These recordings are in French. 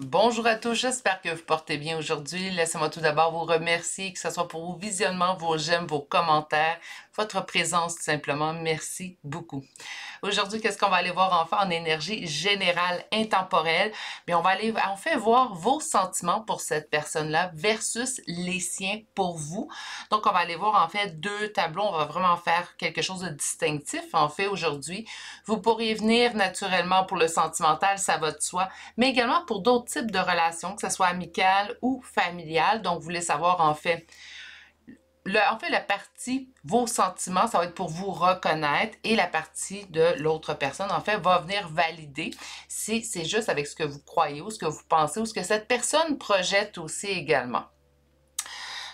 Bonjour à tous, j'espère que vous portez bien aujourd'hui. Laissez-moi tout d'abord vous remercier, que ce soit pour vos visionnements, vos j'aime, vos commentaires, votre présence tout simplement. Merci beaucoup. Aujourd'hui, qu'est-ce qu'on va aller voir enfin en énergie générale intemporelle? Bien, on va aller en fait voir vos sentiments pour cette personne-là versus les siens pour vous. Donc, on va aller voir en fait deux tableaux. On va vraiment faire quelque chose de distinctif en fait aujourd'hui. Vous pourriez venir naturellement pour le sentimental, ça va de soi, mais également pour d'autres types de relations, que ce soit amicales ou familiales. Donc, vous voulez savoir en fait la partie, vos sentiments, ça va être pour vous reconnaître et la partie de l'autre personne, en fait, va venir valider si c'est juste avec ce que vous croyez ou ce que vous pensez ou ce que cette personne projette aussi également.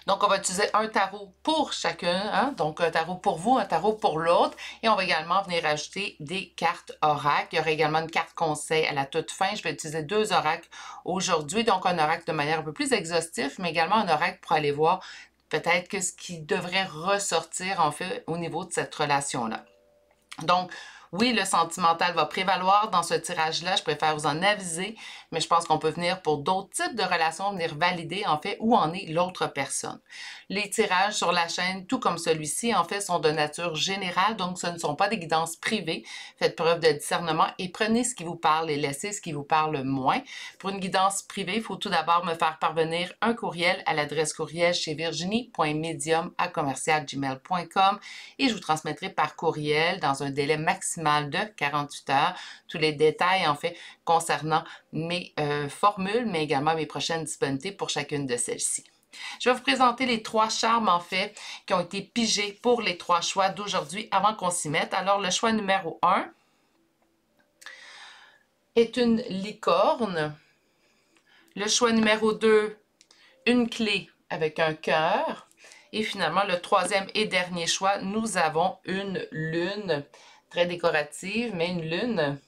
Donc, on va utiliser un tarot pour chacun, hein? Donc un tarot pour vous, un tarot pour l'autre. Et on va également venir ajouter des cartes oracles. Il y aura également une carte conseil à la toute fin. Je vais utiliser deux oracles aujourd'hui. Donc, un oracle de manière un peu plus exhaustive, mais également un oracle pour aller voir peut-être que ce qui devrait ressortir, en fait, au niveau de cette relation-là. Donc, oui, le sentimental va prévaloir dans ce tirage-là. Je préfère vous en aviser, mais je pense qu'on peut venir pour d'autres types de relations, venir valider en fait où en est l'autre personne. Les tirages sur la chaîne, tout comme celui-ci, en fait, sont de nature générale, donc ce ne sont pas des guidances privées. Faites preuve de discernement et prenez ce qui vous parle et laissez ce qui vous parle moins. Pour une guidance privée, il faut tout d'abord me faire parvenir un courriel à l'adresse courriel chez virginie.medium@gmail.com et je vous transmettrai par courriel dans un délai maximal de 48 heures tous les détails en fait concernant mes formules, mais également mes prochaines disponibilités pour chacune de celles-ci. Je vais vous présenter les trois charmes en fait qui ont été pigés pour les trois choix d'aujourd'hui avant qu'on s'y mette. Alors le choix numéro 1 est une licorne. Le choix numéro 2, une clé avec un cœur. Et finalement, le troisième et dernier choix, nous avons une lune, très décorative, mais une lune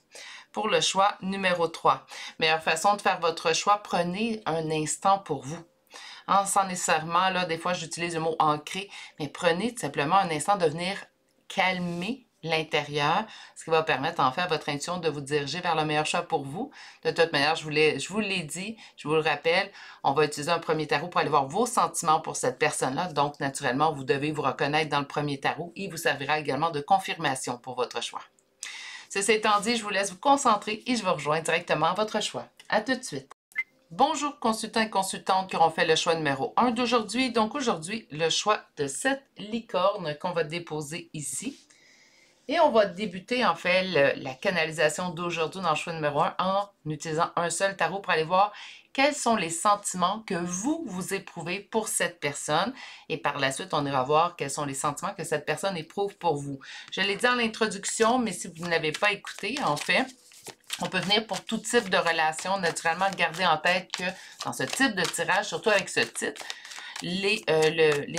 pour le choix numéro 3. Meilleure façon de faire votre choix, prenez un instant pour vous. Hein, sans nécessairement, là, des fois j'utilise le mot ancrer, mais prenez tout simplement un instant de venir calmer l'intérieur, ce qui va permettre en fait à votre intuition de vous diriger vers le meilleur choix pour vous. De toute manière, je vous l'ai dit, je vous le rappelle, on va utiliser un premier tarot pour aller voir vos sentiments pour cette personne-là. Donc, naturellement, vous devez vous reconnaître dans le premier tarot. Il vous servira également de confirmation pour votre choix. Ceci étant dit, je vous laisse vous concentrer et je vous rejoins directement à votre choix. À tout de suite. Bonjour consultants et consultantes qui auront fait le choix numéro 1 d'aujourd'hui. Donc aujourd'hui, le choix de cette licorne qu'on va déposer ici. Et on va débuter en fait la canalisation d'aujourd'hui dans le choix numéro 1 en utilisant un seul tarot pour aller voir quels sont les sentiments que vous éprouvez pour cette personne. Et par la suite, on ira voir quels sont les sentiments que cette personne éprouve pour vous. Je l'ai dit en introduction, mais si vous n'avez pas écouté, en fait, on peut venir pour tout type de relation. Naturellement, gardez en tête que dans ce type de tirage, surtout avec ce titre, les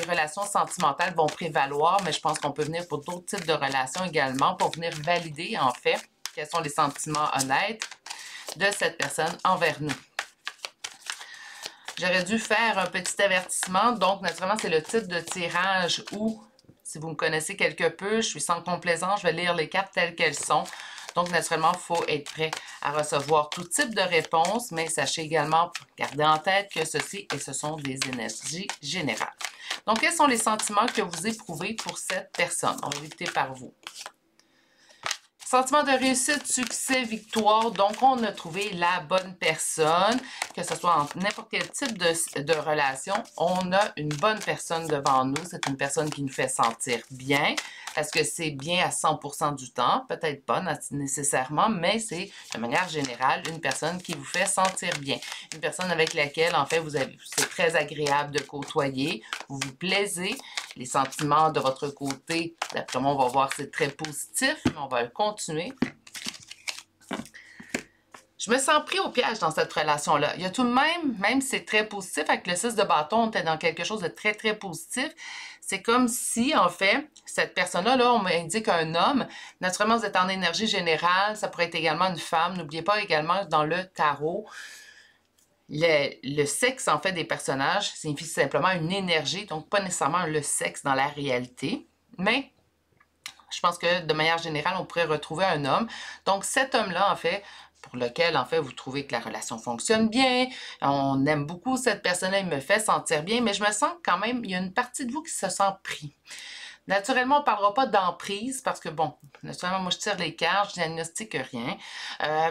relations sentimentales vont prévaloir, mais je pense qu'on peut venir pour d'autres types de relations également pour venir valider, en fait, quels sont les sentiments honnêtes de cette personne envers nous. J'aurais dû faire un petit avertissement. Donc, naturellement, c'est le type de tirage où, si vous me connaissez quelque peu, je suis sans complaisance, je vais lire les cartes telles qu'elles sont. Donc, naturellement, il faut être prêt à recevoir tout type de réponse, mais sachez également, gardez en tête que ceci et ce sont des énergies générales. Donc, quels sont les sentiments que vous éprouvez pour cette personne? On va débuter par vous. Sentiment de réussite, succès, victoire. Donc, on a trouvé la bonne personne, que ce soit en n'importe quel type de relation. On a une bonne personne devant nous. C'est une personne qui nous fait sentir bien. Est-ce que c'est bien à 100% du temps? Peut-être pas nécessairement, mais c'est de manière générale une personne qui vous fait sentir bien. Une personne avec laquelle, en fait, c'est très agréable de côtoyer. Vous vous plaisez. Les sentiments de votre côté, d'après moi, on va voir c'est très positif, mais on va le continuer. Je me sens pris au piège dans cette relation-là. Il y a tout de même si c'est très positif, avec le 6 de bâton, on était dans quelque chose de très, très positif. C'est comme si, en fait, cette personne-là, là, on m'indique un homme. Naturellement, vous êtes en énergie générale. Ça pourrait être également une femme. N'oubliez pas également dans le tarot, le sexe, en fait, des personnages signifie simplement une énergie, donc pas nécessairement le sexe dans la réalité. Mais je pense que de manière générale, on pourrait retrouver un homme. Donc cet homme-là, en fait, pour lequel, en fait, vous trouvez que la relation fonctionne bien, on aime beaucoup cette personne-là, il me fait sentir bien, mais je me sens quand même, il y a une partie de vous qui se sent pris. Naturellement, on ne parlera pas d'emprise parce que, bon, naturellement, moi, je tire les cartes, je diagnostique rien.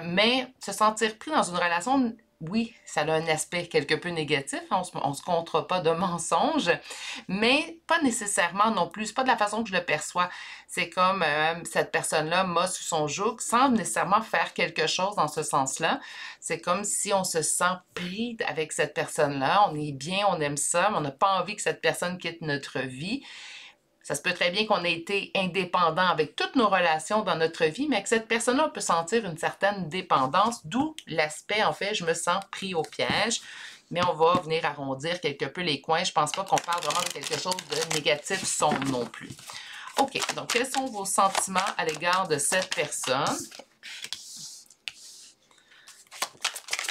Mais se sentir pris dans une relation, oui, ça a un aspect quelque peu négatif, hein, on se comptera pas de mensonges, mais pas nécessairement non plus, c'est pas de la façon que je le perçois. C'est comme cette personne-là m'a sous son joug sans nécessairement faire quelque chose dans ce sens-là. C'est comme si on se sent pris avec cette personne-là, on est bien, on aime ça, mais on n'a pas envie que cette personne quitte notre vie. Ça se peut très bien qu'on ait été indépendant avec toutes nos relations dans notre vie, mais que cette personne-là peut sentir une certaine dépendance, d'où l'aspect, en fait, je me sens pris au piège. Mais on va venir arrondir quelque peu les coins. Je pense pas qu'on parle vraiment de quelque chose de négatif sombre non plus. OK, donc quels sont vos sentiments à l'égard de cette personne?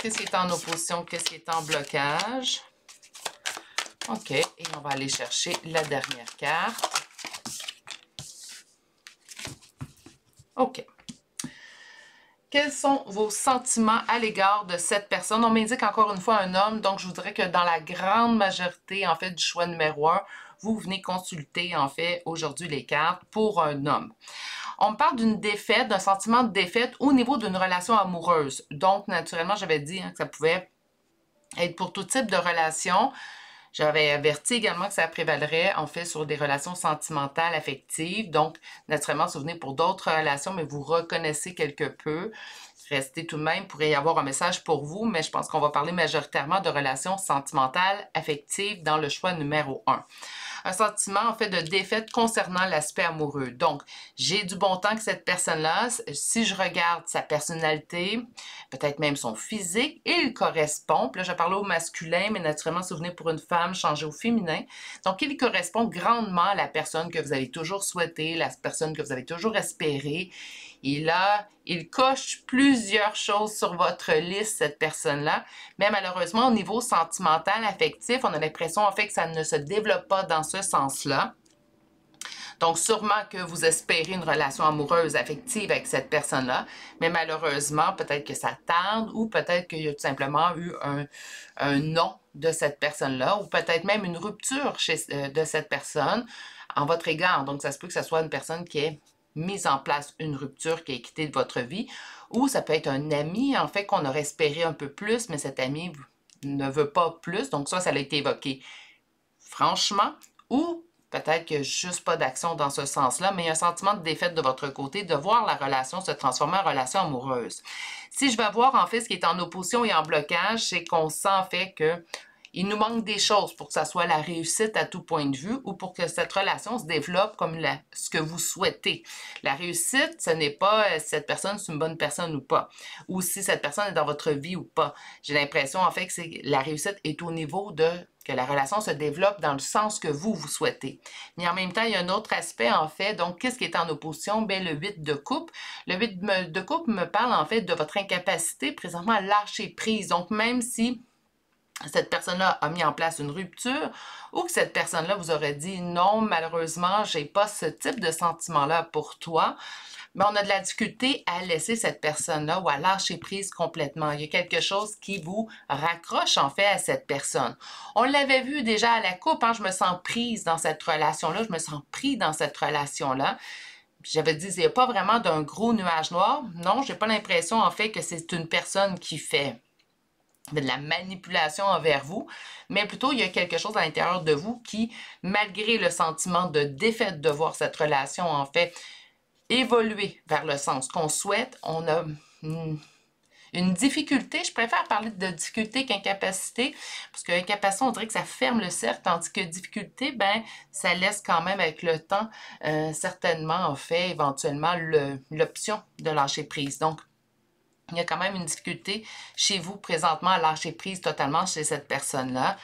Qu'est-ce qui est en opposition? Qu'est-ce qui est en blocage? OK, et on va aller chercher la dernière carte. OK. Quels sont vos sentiments à l'égard de cette personne? On m'indique encore une fois un homme, donc je vous dirais que dans la grande majorité, en fait, du choix numéro 1, vous venez consulter, en fait, aujourd'hui les cartes pour un homme. On me parle d'une défaite, d'un sentiment de défaite au niveau d'une relation amoureuse. Donc, naturellement, j'avais dit que ça pouvait être pour tout type de relation. J'avais averti également que ça prévalerait, en fait, sur des relations sentimentales, affectives. Donc, naturellement, souvenez pour d'autres relations, mais vous reconnaissez quelque peu. Restez tout de même, il pourrait y avoir un message pour vous, mais je pense qu'on va parler majoritairement de relations sentimentales, affectives dans le choix numéro 1. Un sentiment, en fait, de défaite concernant l'aspect amoureux. Donc, j'ai du bon temps que cette personne-là, si je regarde sa personnalité, peut-être même son physique, il correspond. Puis là, je parlais au masculin, mais naturellement, souvenez pour une femme, changer au féminin. Donc, il correspond grandement à la personne que vous avez toujours souhaitée, la personne que vous avez toujours espérée. Il coche plusieurs choses sur votre liste, cette personne-là, mais malheureusement, au niveau sentimental, affectif, on a l'impression en fait que ça ne se développe pas dans ce sens-là. Donc, sûrement que vous espérez une relation amoureuse, affective avec cette personne-là, mais malheureusement, peut-être que ça tarde ou peut-être qu'il y a tout simplement eu un non de cette personne-là ou peut-être même une rupture de cette personne en votre égard. Donc, ça se peut que ce soit une personne qui ait mise en place une rupture qui est quitté de votre vie, ou ça peut être un ami, en fait, qu'on aurait espéré un peu plus, mais cet ami ne veut pas plus, donc ça a été évoqué franchement, ou peut-être qu'il n'y a juste pas d'action dans ce sens-là, mais il y a un sentiment de défaite de votre côté, de voir la relation se transformer en relation amoureuse. Si je vais voir, en fait, ce qui est en opposition et en blocage, c'est qu'on sent, en fait, que il nous manque des choses pour que ça soit la réussite à tout point de vue ou pour que cette relation se développe comme ce que vous souhaitez. La réussite, ce n'est pas si cette personne est une bonne personne ou pas, ou si cette personne est dans votre vie ou pas. J'ai l'impression en fait que la réussite est au niveau de que la relation se développe dans le sens que vous souhaitez. Mais en même temps, il y a un autre aspect en fait. Donc, qu'est-ce qui est en opposition? Bien, le 8 de coupe. Le 8 de coupe me parle en fait de votre incapacité présentement à lâcher prise. Donc, même si cette personne-là a mis en place une rupture ou que cette personne-là vous aurait dit non, malheureusement, j'ai pas ce type de sentiment-là pour toi, mais on a de la difficulté à laisser cette personne-là ou à lâcher prise complètement. Il y a quelque chose qui vous raccroche en fait à cette personne. On l'avait vu déjà à la coupe, hein, je me sens prise dans cette relation-là, je me sens pris dans cette relation-là. J'avais dit, il n'y a pas vraiment d'un gros nuage noir. Non, j'ai pas l'impression en fait que c'est une personne qui fait de la manipulation envers vous, mais plutôt il y a quelque chose à l'intérieur de vous qui, malgré le sentiment de défaite de voir cette relation en fait évoluer vers le sens qu'on souhaite, on a une difficulté, je préfère parler de difficulté qu'incapacité, parce que incapacité, on dirait que ça ferme le cercle, tandis que difficulté, ben, ça laisse quand même avec le temps, certainement, en fait, éventuellement, l'option de lâcher prise. Donc, il y a quand même une difficulté chez vous présentement à lâcher prise totalement chez cette personne-là.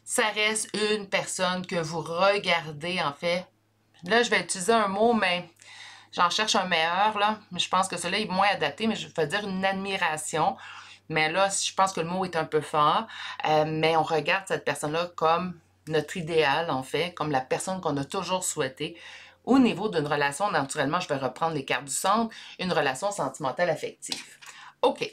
Ça reste une personne que vous regardez, en fait. Là, je vais utiliser un mot, mais j'en cherche un meilleur, là. Mais je pense que celui-là est moins adapté, mais je vais dire une admiration. Mais là, je pense que le mot est un peu fort. Mais on regarde cette personne-là comme notre idéal, en fait, comme la personne qu'on a toujours souhaité. Au niveau d'une relation, naturellement, je vais reprendre les cartes du centre, une relation sentimentale affective. OK.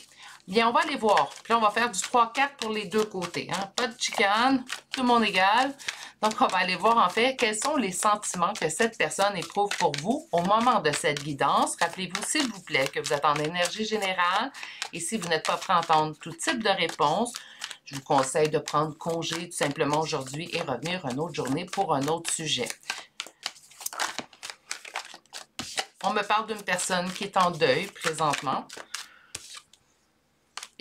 Bien, on va aller voir. Puis là, on va faire du 3-4 pour les deux côtés. Hein? Pas de chicane, tout le monde égal. Donc, on va aller voir en fait quels sont les sentiments que cette personne éprouve pour vous au moment de cette guidance. Rappelez-vous, s'il vous plaît, que vous êtes en énergie générale. Et si vous n'êtes pas prêt à entendre tout type de réponse, je vous conseille de prendre congé tout simplement aujourd'hui et revenir une autre journée pour un autre sujet. On me parle d'une personne qui est en deuil présentement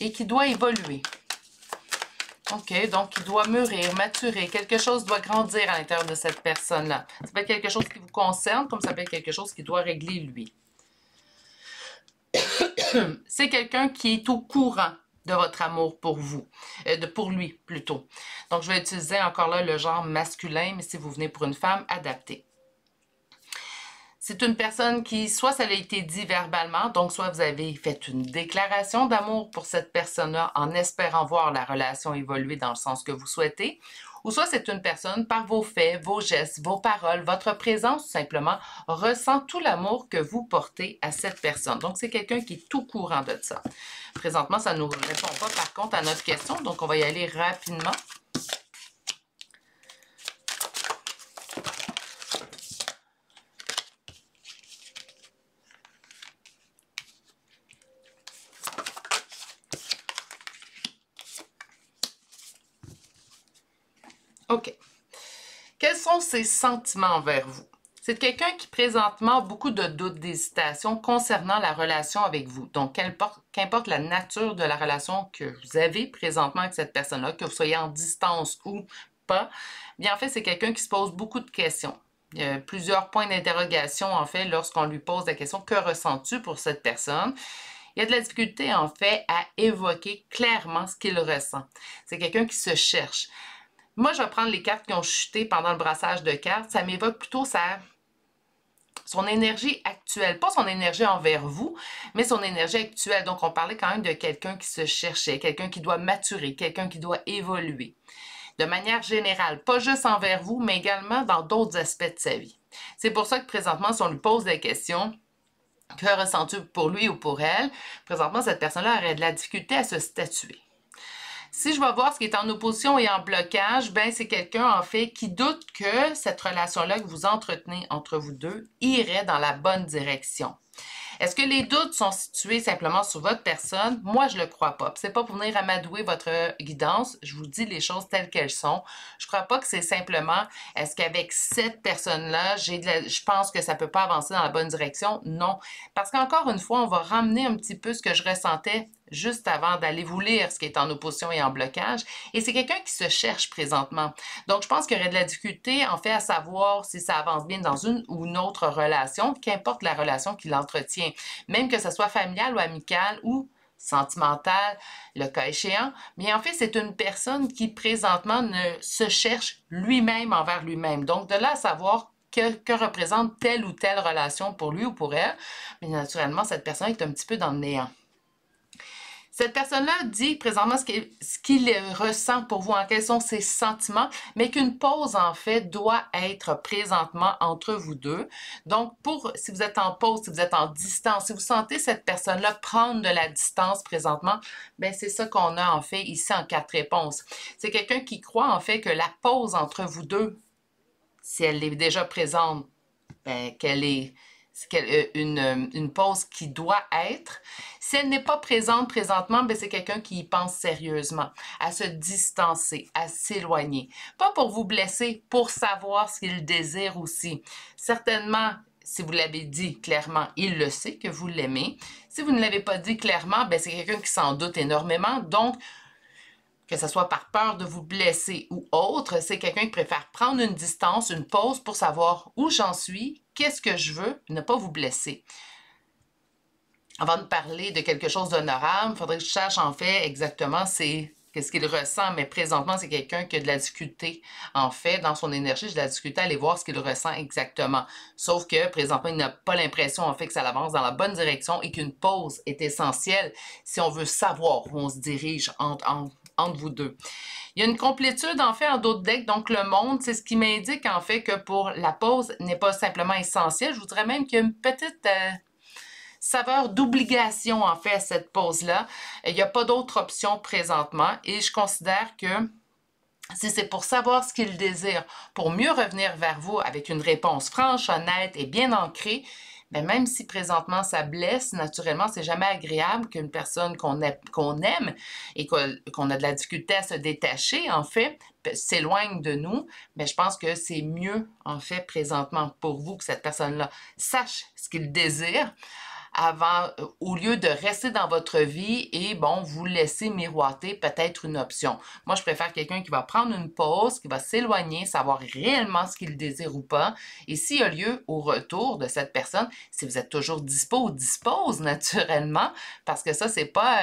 et qui doit évoluer. OK, donc il doit mûrir, maturer. Quelque chose doit grandir à l'intérieur de cette personne-là. Ça peut être quelque chose qui vous concerne, comme ça peut être quelque chose qui doit régler lui. C'est quelqu'un qui est au courant de votre amour pour vous, pour lui plutôt. Donc, je vais utiliser encore là le genre masculin, mais si vous venez pour une femme, adaptée. C'est une personne qui, soit ça a été dit verbalement, donc soit vous avez fait une déclaration d'amour pour cette personne-là en espérant voir la relation évoluer dans le sens que vous souhaitez, ou soit c'est une personne, par vos faits, vos gestes, vos paroles, votre présence, tout simplement, ressent tout l'amour que vous portez à cette personne. Donc, c'est quelqu'un qui est tout courant de ça. Présentement, ça ne nous répond pas, par contre, à notre question, donc on va y aller rapidement. OK. Quels sont ses sentiments envers vous? C'est quelqu'un qui présentement a beaucoup de doutes, d'hésitation concernant la relation avec vous. Donc, qu'importe la nature de la relation que vous avez présentement avec cette personne-là, que vous soyez en distance ou pas, bien en fait, c'est quelqu'un qui se pose beaucoup de questions. Il y a plusieurs points d'interrogation, en fait, lorsqu'on lui pose la question « Que ressens-tu pour cette personne? » Il y a de la difficulté, en fait, à évoquer clairement ce qu'il ressent. C'est quelqu'un qui se cherche. Moi, je vais prendre les cartes qui ont chuté pendant le brassage de cartes. Ça m'évoque plutôt son énergie actuelle. Pas son énergie envers vous, mais son énergie actuelle. Donc, on parlait quand même de quelqu'un qui se cherchait, quelqu'un qui doit maturer, quelqu'un qui doit évoluer. De manière générale, pas juste envers vous, mais également dans d'autres aspects de sa vie. C'est pour ça que présentement, si on lui pose des questions, que ressens-tu pour lui ou pour elle? Présentement, cette personne-là aurait de la difficulté à se statuer. Si je vais voir ce qui est en opposition et en blocage, ben c'est quelqu'un en fait qui doute que cette relation-là que vous entretenez entre vous deux irait dans la bonne direction. Est-ce que les doutes sont situés simplement sur votre personne? Moi, je ne le crois pas. C'est pas pour venir amadouer votre guidance. Je vous dis les choses telles qu'elles sont. Je ne crois pas que c'est simplement, est-ce qu'avec cette personne-là, je pense que ça ne peut pas avancer dans la bonne direction? Non. Parce qu'encore une fois, on va ramener un petit peu ce que je ressentais juste avant d'aller vous lire ce qui est en opposition et en blocage. Et c'est quelqu'un qui se cherche présentement. Donc, je pense qu'il y aurait de la difficulté, en fait, à savoir si ça avance bien dans une ou une autre relation, qu'importe la relation qu'il entretient. Même que ce soit familiale ou amicale ou sentimentale, le cas échéant. Mais en fait, c'est une personne qui, présentement, ne se cherche lui-même envers lui-même. Donc, de là à savoir que représente telle ou telle relation pour lui ou pour elle, mais naturellement, cette personne est un petit peu dans le néant. Cette personne-là dit présentement ce qu'il ressent pour vous, quels sont ses sentiments, mais qu'une pause, en fait, doit être présentement entre vous deux. Donc, si vous êtes en pause, si vous êtes en distance, si vous sentez cette personne-là prendre de la distance présentement, bien, c'est ça qu'on a, en fait, ici en 4 réponses. C'est quelqu'un qui croit, en fait, que la pause entre vous deux, si elle est déjà présente, bien, qu'elle est une pause qui doit être. Si elle n'est pas présente présentement, ben c'est quelqu'un qui y pense sérieusement, à se distancer, à s'éloigner. Pas pour vous blesser, pour savoir ce qu'il désire aussi. Certainement, si vous l'avez dit clairement, il le sait que vous l'aimez. Si vous ne l'avez pas dit clairement, ben c'est quelqu'un qui s'en doute énormément. Donc, que ce soit par peur de vous blesser ou autre, c'est quelqu'un qui préfère prendre une distance, une pause pour savoir où j'en suis, qu'est-ce que je veux, ne pas vous blesser. Avant de parler de quelque chose d'honorable, il faudrait que je cherche en fait exactement qu'est-ce qu'il ressent, mais présentement, c'est quelqu'un qui a de la difficulté, en fait, dans son énergie, j'ai de la difficulté à aller voir ce qu'il ressent exactement. Sauf que, présentement, il n'a pas l'impression, en fait, que ça avance dans la bonne direction et qu'une pause est essentielle si on veut savoir où on se dirige entre vous deux. Il y a une complétude, en fait, en d'autres decks, donc le monde, c'est ce qui m'indique, en fait, que pour la pause n'est pas simplement essentielle. Je vous dirais même qu'il y a une petite... saveur d'obligation, en fait, à cette pause-là. Il n'y a pas d'autre option présentement et je considère que si c'est pour savoir ce qu'il désire, pour mieux revenir vers vous avec une réponse franche, honnête et bien ancrée, mais même si présentement ça blesse, naturellement, c'est jamais agréable qu'une personne qu'on aime et qu'on a de la difficulté à se détacher, en fait, s'éloigne de nous, mais je pense que c'est mieux, en fait, présentement pour vous que cette personne-là sache ce qu'il désire avant, au lieu de rester dans votre vie et, bon, vous laisser miroiter peut-être une option. Moi, je préfère quelqu'un qui va prendre une pause, qui va s'éloigner, savoir réellement ce qu'il désire ou pas. Et s'il y a lieu au retour de cette personne, si vous êtes toujours dispo ou dispose naturellement, parce que ça, c'est pas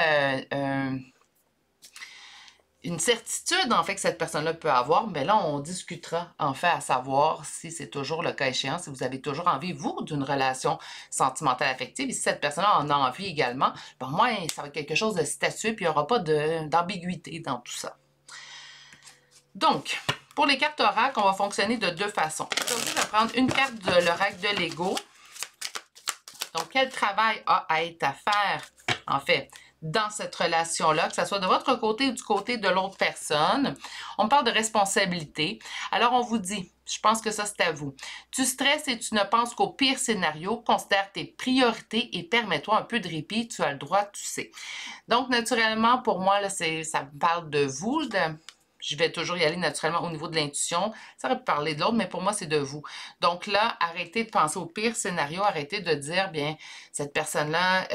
une certitude, en fait, que cette personne-là peut avoir, mais là, on discutera, en fait, à savoir si c'est toujours le cas échéant, si vous avez toujours envie, vous, d'une relation sentimentale affective, et si cette personne-là en a envie également, ben, moi, ça va être quelque chose de statué, puis il n'y aura pas d'ambiguïté dans tout ça. Donc, pour les cartes oracles, on va fonctionner de deux façons. Aujourd'hui, je vais prendre une carte de l'oracle de l'ego. Donc, quel travail a à être à faire, en fait, dans cette relation-là, que ce soit de votre côté ou du côté de l'autre personne. On parle de responsabilité. Alors, on vous dit, je pense que ça, c'est à vous. Tu stresses et tu ne penses qu'au pire scénario. Considère tes priorités et permets-toi un peu de répit. Tu as le droit, tu sais. Donc, naturellement, pour moi, là, ça me parle de vous. Je vais toujours y aller naturellement au niveau de l'intuition. Ça aurait pu parler de l'autre, mais pour moi, c'est de vous. Donc là, arrêtez de penser au pire scénario. Arrêtez de dire, bien, cette personne-là,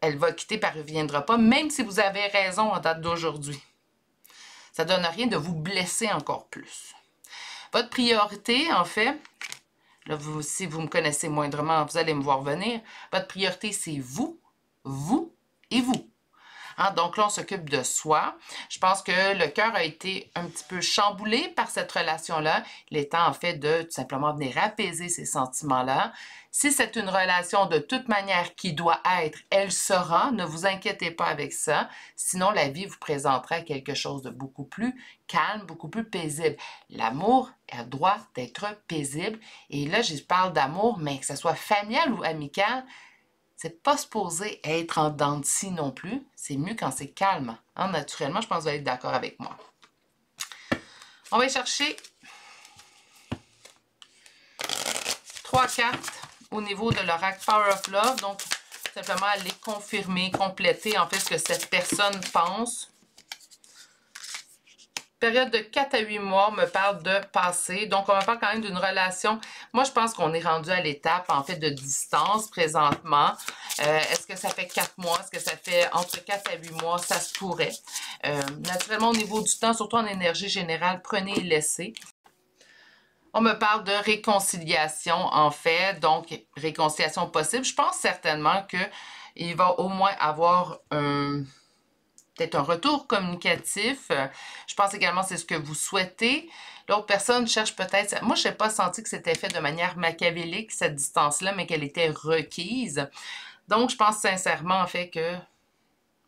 elle va quitter, elle ne reviendra pas, même si vous avez raison en date d'aujourd'hui. Ça ne donne rien de vous blesser encore plus. Votre priorité, en fait, là, si vous me connaissez moindrement, vous allez me voir venir, votre priorité, c'est vous, vous et vous. Hein, donc là, on s'occupe de soi. Je pense que le cœur a été un petit peu chamboulé par cette relation-là. Il est temps, en fait, de tout simplement venir apaiser ces sentiments-là. Si c'est une relation de toute manière qui doit être, elle sera. Ne vous inquiétez pas avec ça. Sinon, la vie vous présentera quelque chose de beaucoup plus calme, beaucoup plus paisible. L'amour a le droit d'être paisible. Et là, je parle d'amour, mais que ce soit familial ou amical, c'est pas supposé être en dents de scie non plus. C'est mieux quand c'est calme. Hein? Naturellement, je pense que vous allez être d'accord avec moi. On va chercher 3 cartes au niveau de l'oracle Power of Love. Donc, simplement aller confirmer, compléter en fait ce que cette personne pense. Période de 4 à 8 mois, on me parle de passé. Donc, on me parle quand même d'une relation. Moi, je pense qu'on est rendu à l'étape, en fait, de distance présentement. Est-ce que ça fait 4 mois? Est-ce que ça fait entre 4 à 8 mois? Ça se pourrait. Naturellement, au niveau du temps, surtout en énergie générale, prenez et laissez. On me parle de réconciliation, en fait. Donc, réconciliation possible. Je pense certainement qu'il va au moins avoir peut-être un retour communicatif. Je pense également que c'est ce que vous souhaitez. L'autre personne cherche peut-être... Moi, je n'ai pas senti que c'était fait de manière machiavélique, cette distance-là, mais qu'elle était requise. Donc, je pense sincèrement, en fait, que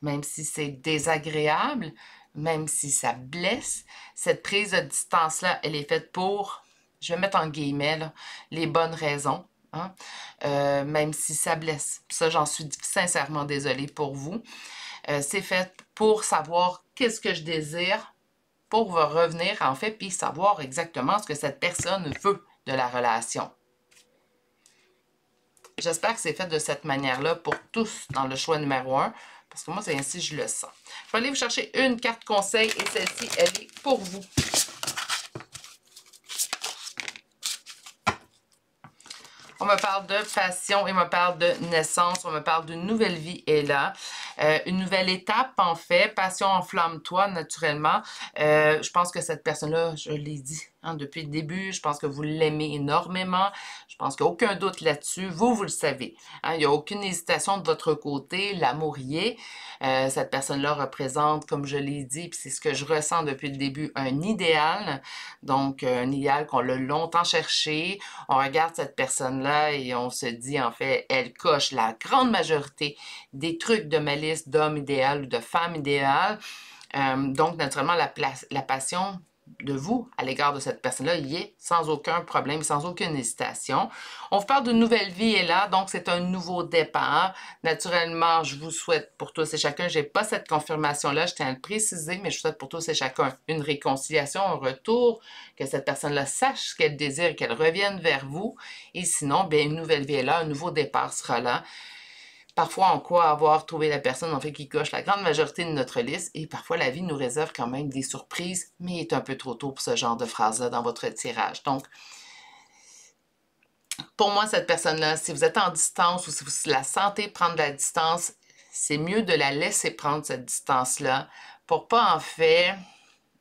même si c'est désagréable, même si ça blesse, cette prise de distance-là, elle est faite pour, je vais mettre en guillemets, là, les bonnes raisons. Hein? Même si ça blesse. Ça, j'en suis sincèrement désolée pour vous. C'est fait pour savoir qu'est-ce que je désire, pour revenir en fait, puis savoir exactement ce que cette personne veut de la relation. J'espère que c'est fait de cette manière-là pour tous dans le choix numéro 1, parce que moi, c'est ainsi que je le sens. Je vais aller vous chercher une carte conseil et celle-ci, elle est pour vous. On me parle de passion, on me parle de naissance, on me parle d'une nouvelle vie est là. Une nouvelle étape, en fait. Passion, enflamme-toi, naturellement. Je pense que cette personne-là, je l'ai dit hein, depuis le début, je pense que vous l'aimez énormément. Je pense qu'il n'y a aucun doute là-dessus. Vous le savez. Hein, il n'y a aucune hésitation de votre côté. L'amour y est. Cette personne-là représente, comme je l'ai dit, puis c'est ce que je ressens depuis le début, un idéal. Donc, un idéal qu'on l'a longtemps cherché. On regarde cette personne-là et on se dit, en fait, elle coche la grande majorité des trucs de ma liste d'homme idéal ou de femme idéale. Donc, naturellement, la passion, de vous à l'égard de cette personne-là y est sans aucun problème, sans aucune hésitation. On vous parle d'une nouvelle vie est là, donc c'est un nouveau départ. Naturellement, je vous souhaite pour tous et chacun, je n'ai pas cette confirmation-là, je tiens à le préciser, mais je vous souhaite pour tous et chacun une réconciliation, un retour, que cette personne-là sache ce qu'elle désire et qu'elle revienne vers vous. Et sinon, bien, une nouvelle vie est là, un nouveau départ sera là. Parfois, on croit avoir trouvé la personne en fait qui coche la grande majorité de notre liste et parfois la vie nous réserve quand même des surprises, mais il est un peu trop tôt pour ce genre de phrase-là dans votre tirage. Donc, pour moi, cette personne-là, si vous êtes en distance ou si vous la sentez prendre de la distance, c'est mieux de la laisser prendre cette distance-là pour pas en fait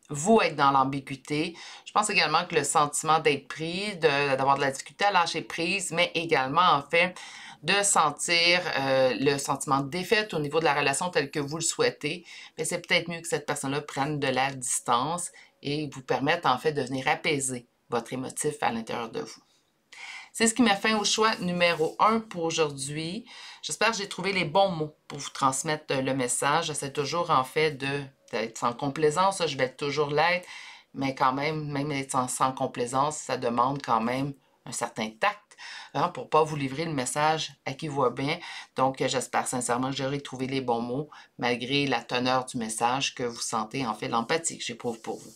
vous être dans l'ambiguïté. Je pense également que le sentiment d'être pris, d'avoir de la difficulté à lâcher prise, mais également en fait de sentir le sentiment de défaite au niveau de la relation tel que vous le souhaitez, mais c'est peut-être mieux que cette personne-là prenne de la distance et vous permette en fait de venir apaiser votre émotif à l'intérieur de vous. C'est ce qui met fin au choix numéro 1 pour aujourd'hui. J'espère que j'ai trouvé les bons mots pour vous transmettre le message. J'essaie toujours en fait d'être sans complaisance, je vais toujours l'être, mais quand même être sans complaisance, ça demande quand même un certain tact pour ne pas vous livrer le message à qui voit bien. Donc, j'espère sincèrement que j'aurai trouvé les bons mots, malgré la teneur du message, que vous sentez en fait l'empathie que j'éprouve pour vous.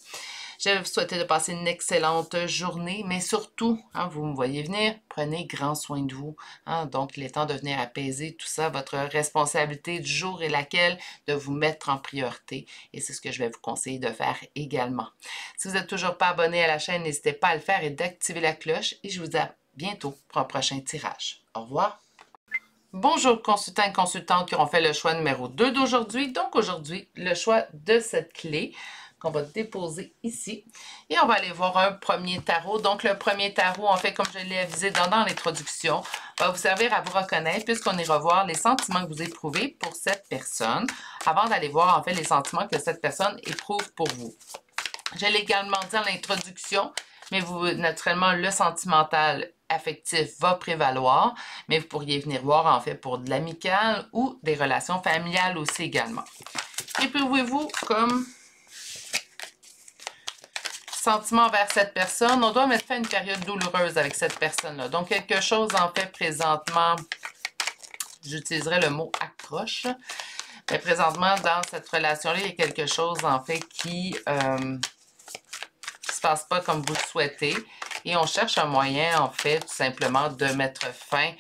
Je vais vous souhaiter de passer une excellente journée, mais surtout, vous me voyez venir, prenez grand soin de vous. Donc, il est temps de venir apaiser tout ça. Votre responsabilité du jour est laquelle? De vous mettre en priorité. Et c'est ce que je vais vous conseiller de faire également. Si vous n'êtes toujours pas abonné à la chaîne, n'hésitez pas à le faire et d'activer la cloche. Et je vous dis à bientôt pour un prochain tirage. Au revoir. Bonjour consultants et consultantes qui auront fait le choix numéro 2 d'aujourd'hui. Donc aujourd'hui, le choix de cette clé qu'on va déposer ici. Et on va aller voir un premier tarot. Donc, le premier tarot, en fait, comme je l'ai avisé dans l'introduction, va vous servir à vous reconnaître puisqu'on ira voir les sentiments que vous éprouvez pour cette personne avant d'aller voir, en fait, les sentiments que cette personne éprouve pour vous. Je l'ai également dit dans l'introduction, mais vous, naturellement, le sentimental affectif va prévaloir, mais vous pourriez venir voir, en fait, pour de l'amical ou des relations familiales aussi également. Éprouvez-vous comme sentiment vers cette personne? On doit mettre fin à une période douloureuse avec cette personne-là. Donc, quelque chose, en fait, présentement, j'utiliserai le mot accroche, mais présentement, dans cette relation-là, il y a quelque chose, en fait, qui se passe pas comme vous le souhaitez. Et on cherche un moyen, en fait, tout simplement, de mettre fin,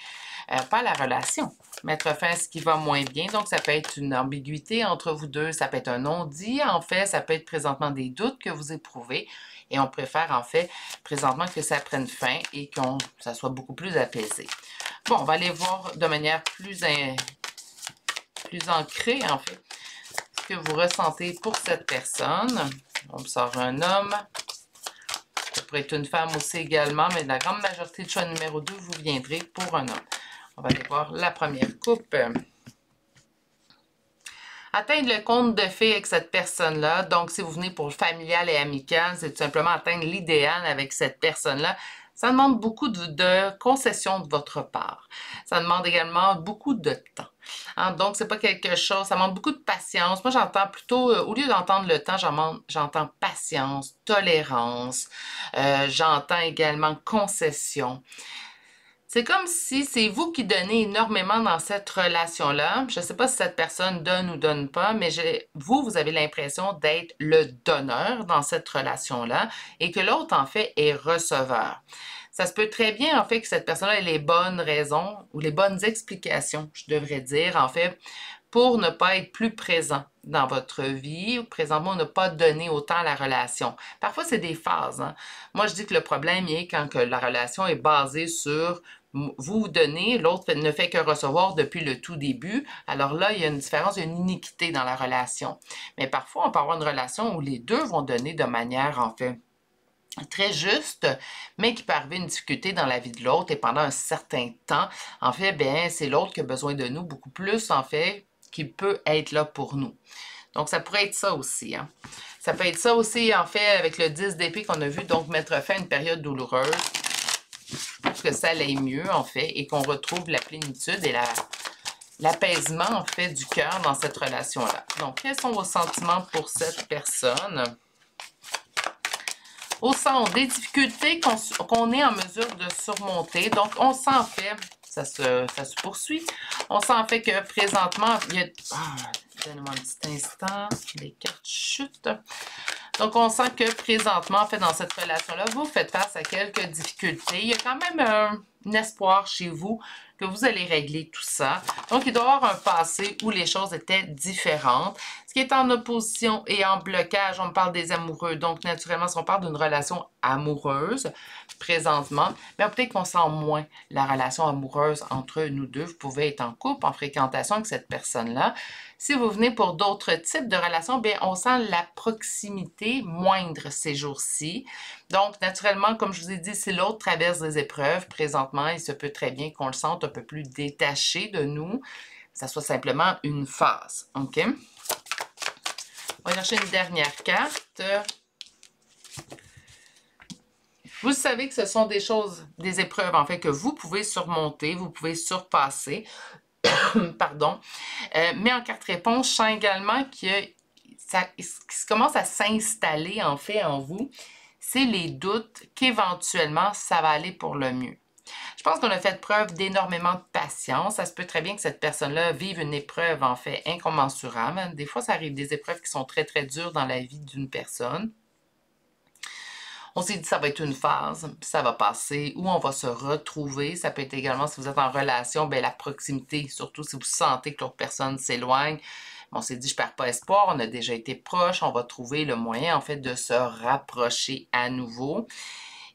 pas à la relation, mettre fin à ce qui va moins bien. Donc, ça peut être une ambiguïté entre vous deux, ça peut être un non-dit, en fait, ça peut être présentement des doutes que vous éprouvez. Et on préfère, en fait, présentement que ça prenne fin et que ça soit beaucoup plus apaisé. Bon, on va aller voir de manière plus ancrée, en fait, ce que vous ressentez pour cette personne. On me sort un homme. Ça pourrait être une femme aussi également, mais la grande majorité de choix numéro 2, vous viendrez pour un homme. On va aller voir la première coupe. Atteindre le conte de fées avec cette personne-là. Donc, si vous venez pour familial et amical, c'est tout simplement atteindre l'idéal avec cette personne-là. Ça demande beaucoup de concessions de votre part. Ça demande également beaucoup de temps. Donc, c'est pas quelque chose, ça demande beaucoup de patience. Moi, j'entends plutôt, au lieu d'entendre le temps, j'entends patience, tolérance. J'entends également concession. C'est comme si c'est vous qui donnez énormément dans cette relation-là. Je ne sais pas si cette personne donne ou donne pas, mais vous avez l'impression d'être le donneur dans cette relation-là et que l'autre, en fait, est receveur. Ça se peut très bien, en fait, que cette personne-là ait les bonnes raisons ou les bonnes explications, je devrais dire, en fait, pour ne pas être plus présent dans votre vie, ou présentement ne pas donner autant à la relation. Parfois, c'est des phases. Moi, je dis que le problème est quand que la relation est basée sur vous donnez, l'autre ne fait que recevoir depuis le tout début. Alors là, il y a une différence, il y a une iniquité dans la relation. Mais parfois, on peut avoir une relation où les deux vont donner de manière, en fait, très juste, mais qui peut arriver une difficulté dans la vie de l'autre et pendant un certain temps, en fait, bien, c'est l'autre qui a besoin de nous beaucoup plus, en fait, qui peut être là pour nous. Donc, ça pourrait être ça aussi. Ça peut être ça aussi, en fait, avec le 10 d'épée qu'on a vu, donc mettre fin à une période douloureuse pour que ça aille mieux, en fait, et qu'on retrouve la plénitude et l'apaisement, en fait, du cœur dans cette relation-là. Donc, quels sont vos sentiments pour cette personne? Au centre, des difficultés qu'on est en mesure de surmonter. Donc, on s'en fait, ça se poursuit. On s'en fait que présentement, il y a... donnez-moi un petit instant, les cartes chutent. Donc, on sent que présentement, en fait, dans cette relation-là, vous faites face à quelques difficultés. Il y a quand même un espoir chez vous que vous allez régler tout ça. Donc, il doit y avoir un passé où les choses étaient différentes. Ce qui est en opposition et en blocage, on parle des amoureux. Donc, naturellement, si on parle d'une relation amoureuse, présentement, bien, peut-être qu'on sent moins la relation amoureuse entre nous deux. Vous pouvez être en couple, en fréquentation avec cette personne-là. Si vous venez pour d'autres types de relations, bien, on sent la proximité moindre ces jours-ci. Donc, naturellement, comme je vous ai dit, si l'autre traverse des épreuves, présentement, il se peut très bien qu'on le sente un peu plus détaché de nous, que ça soit simplement une phase. OK? On va chercher une dernière carte. Vous savez que ce sont des choses, des épreuves, en fait, que vous pouvez surmonter, vous pouvez surpasser. Pardon. Mais en carte réponse, je sens également que ce qui commence à s'installer, en fait, en vous, c'est les doutes qu'éventuellement, ça va aller pour le mieux. Je pense qu'on a fait preuve d'énormément de patience. Ça se peut très bien que cette personne-là vive une épreuve, en fait, incommensurable. Des fois, ça arrive des épreuves qui sont très, très dures dans la vie d'une personne. On s'est dit que ça va être une phase, puis ça va passer, ou on va se retrouver. Ça peut être également, si vous êtes en relation, bien, la proximité, surtout si vous sentez que l'autre personne s'éloigne. On s'est dit, je ne perds pas espoir, on a déjà été proches, on va trouver le moyen, en fait, de se rapprocher à nouveau.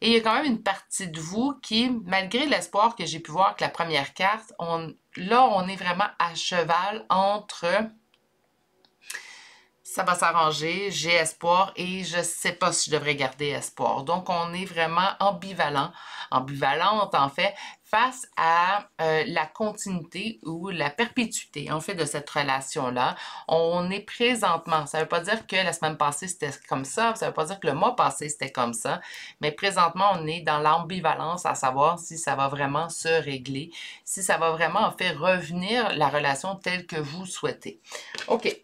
Et il y a quand même une partie de vous qui, malgré l'espoir que j'ai pu voir avec la première carte, là, on est vraiment à cheval entre ça va s'arranger, j'ai espoir et je ne sais pas si je devrais garder espoir. Donc, on est vraiment ambivalente en fait, face à la continuité ou la perpétuité en fait de cette relation-là. On est présentement, ça ne veut pas dire que la semaine passée c'était comme ça ne veut pas dire que le mois passé c'était comme ça, mais présentement on est dans l'ambivalence à savoir si ça va vraiment se régler, si ça va vraiment en fait revenir la relation telle que vous souhaitez. OK.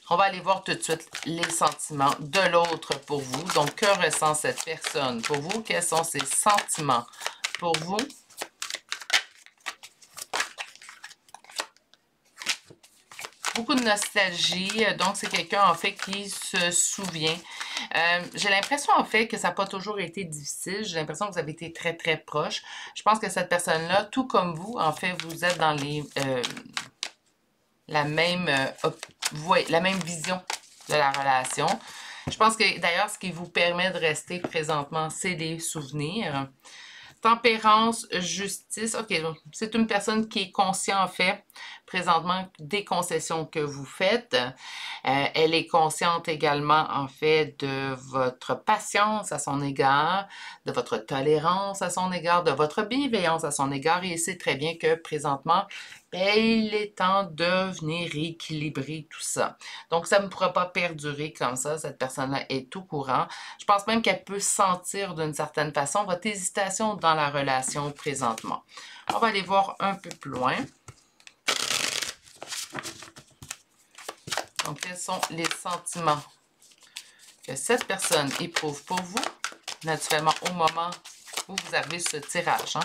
On va aller voir tout de suite les sentiments de l'autre pour vous. Donc, que ressent cette personne pour vous? Quels sont ses sentiments pour vous? Beaucoup de nostalgie. Donc, c'est quelqu'un, en fait, qui se souvient. J'ai l'impression, en fait, que ça n'a pas toujours été difficile. J'ai l'impression que vous avez été très, très proche. Je pense que cette personne-là, tout comme vous, en fait, vous êtes dans la même vision de la relation. Je pense que d'ailleurs, ce qui vous permet de rester présentement, c'est des souvenirs. Tempérance, justice. OK, c'est une personne qui est consciente, en fait, présentement, des concessions que vous faites. Elle est consciente également, en fait, de votre patience à son égard, de votre tolérance à son égard, de votre bienveillance à son égard. Et elle sait très bien que, présentement, il est temps de venir équilibrer tout ça. Donc, ça ne pourra pas perdurer comme ça. Cette personne-là est au courant. Je pense même qu'elle peut sentir d'une certaine façon votre hésitation dans la relation présentement. On va aller voir un peu plus loin. Donc, quels sont les sentiments que cette personne éprouve pour vous, naturellement au moment où vous avez ce tirage, hein?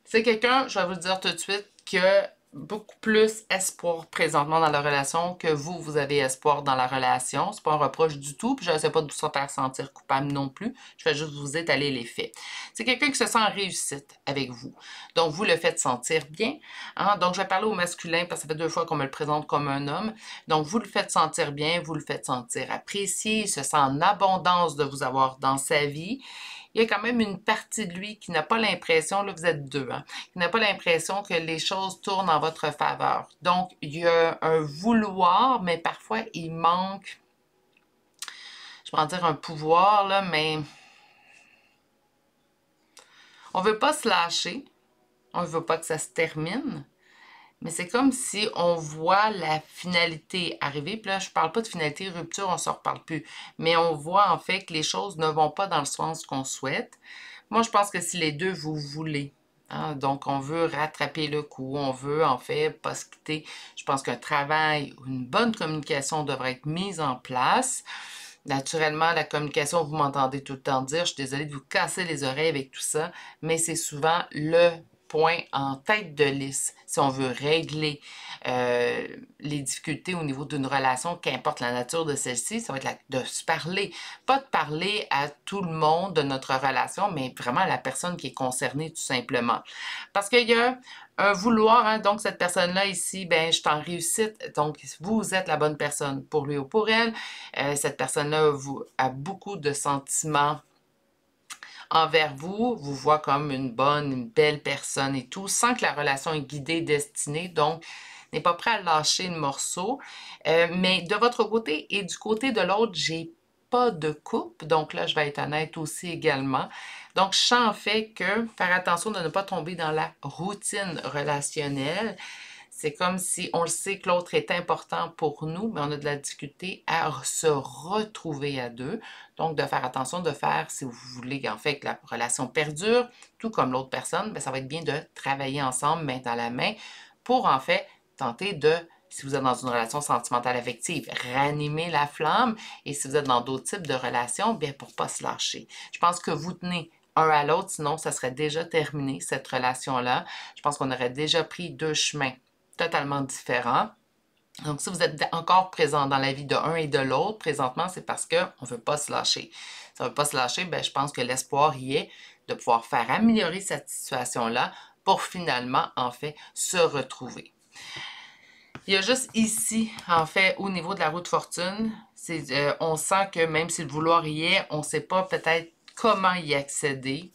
C'est quelqu'un, je vais vous le dire tout de suite, qui a beaucoup plus espoir présentement dans la relation que vous avez espoir dans la relation. C'est pas un reproche du tout, puis je ne sais pas de vous faire sentir coupable non plus. Je vais juste vous étaler les faits. C'est quelqu'un qui se sent en réussite avec vous. Donc, vous le faites sentir bien. Hein? Donc, je vais parler au masculin parce que ça fait 2 fois qu'on me le présente comme un homme. Donc, vous le faites sentir bien, vous le faites sentir apprécié. Il se sent en abondance de vous avoir dans sa vie. Il y a quand même une partie de lui qui n'a pas l'impression, là vous êtes deux, hein, qui n'a pas l'impression que les choses tournent en votre faveur. Donc, il y a un vouloir, mais parfois il manque, je vais en dire un pouvoir, là, mais on ne veut pas se lâcher, on ne veut pas que ça se termine, mais c'est comme si on voit la finalité arriver. Puis là, je parle pas de finalité rupture, on s'en reparle plus. Mais on voit en fait que les choses ne vont pas dans le sens qu'on souhaite. Moi, je pense que si les deux vous voulez, hein, donc on veut rattraper le coup, on veut en fait pas se quitter, je pense qu'un travail ou une bonne communication devrait être mise en place. Naturellement, la communication, vous m'entendez tout le temps dire, je suis désolée de vous casser les oreilles avec tout ça, mais c'est souvent le point en tête de liste si on veut régler les difficultés au niveau d'une relation, qu'importe la nature de celle-ci, ça va être de se parler. Pas de parler à tout le monde de notre relation, mais vraiment à la personne qui est concernée tout simplement. Parce qu'il y a un vouloir, hein, donc cette personne-là ici, ben je suis en réussite, donc vous êtes la bonne personne pour lui ou pour elle. Cette personne-là a beaucoup de sentiments envers vous, vous voit comme une bonne, une belle personne et tout, sans que la relation est guidée, destinée, donc n'est pas prêt à lâcher le morceau. Mais de votre côté et du côté de l'autre, j'ai pas de coupe, donc là, je vais être honnête aussi également. Donc, je sens en fait que faire attention de ne pas tomber dans la routine relationnelle. C'est comme si on le sait que l'autre est important pour nous, mais on a de la difficulté à se retrouver à deux. Donc, de faire attention, de faire, si vous voulez en fait que la relation perdure, tout comme l'autre personne, bien, ça va être bien de travailler ensemble, main dans la main, pour en fait tenter de, si vous êtes dans une relation sentimentale affective, ranimer la flamme. Et si vous êtes dans d'autres types de relations, bien, pour ne pas se lâcher. Je pense que vous tenez un à l'autre, sinon ça serait déjà terminé, cette relation-là. Je pense qu'on aurait déjà pris deux chemins totalement différents. Donc, si vous êtes encore présent dans la vie de un et de l'autre, présentement, c'est parce qu'on ne veut pas se lâcher. Ça ne veut pas se lâcher, bien, je pense que l'espoir y est de pouvoir faire améliorer cette situation-là pour finalement, en fait, se retrouver. Il y a juste ici, en fait, au niveau de la roue de fortune, on sent que même si le vouloir y est, on ne sait pas peut-être comment y accéder.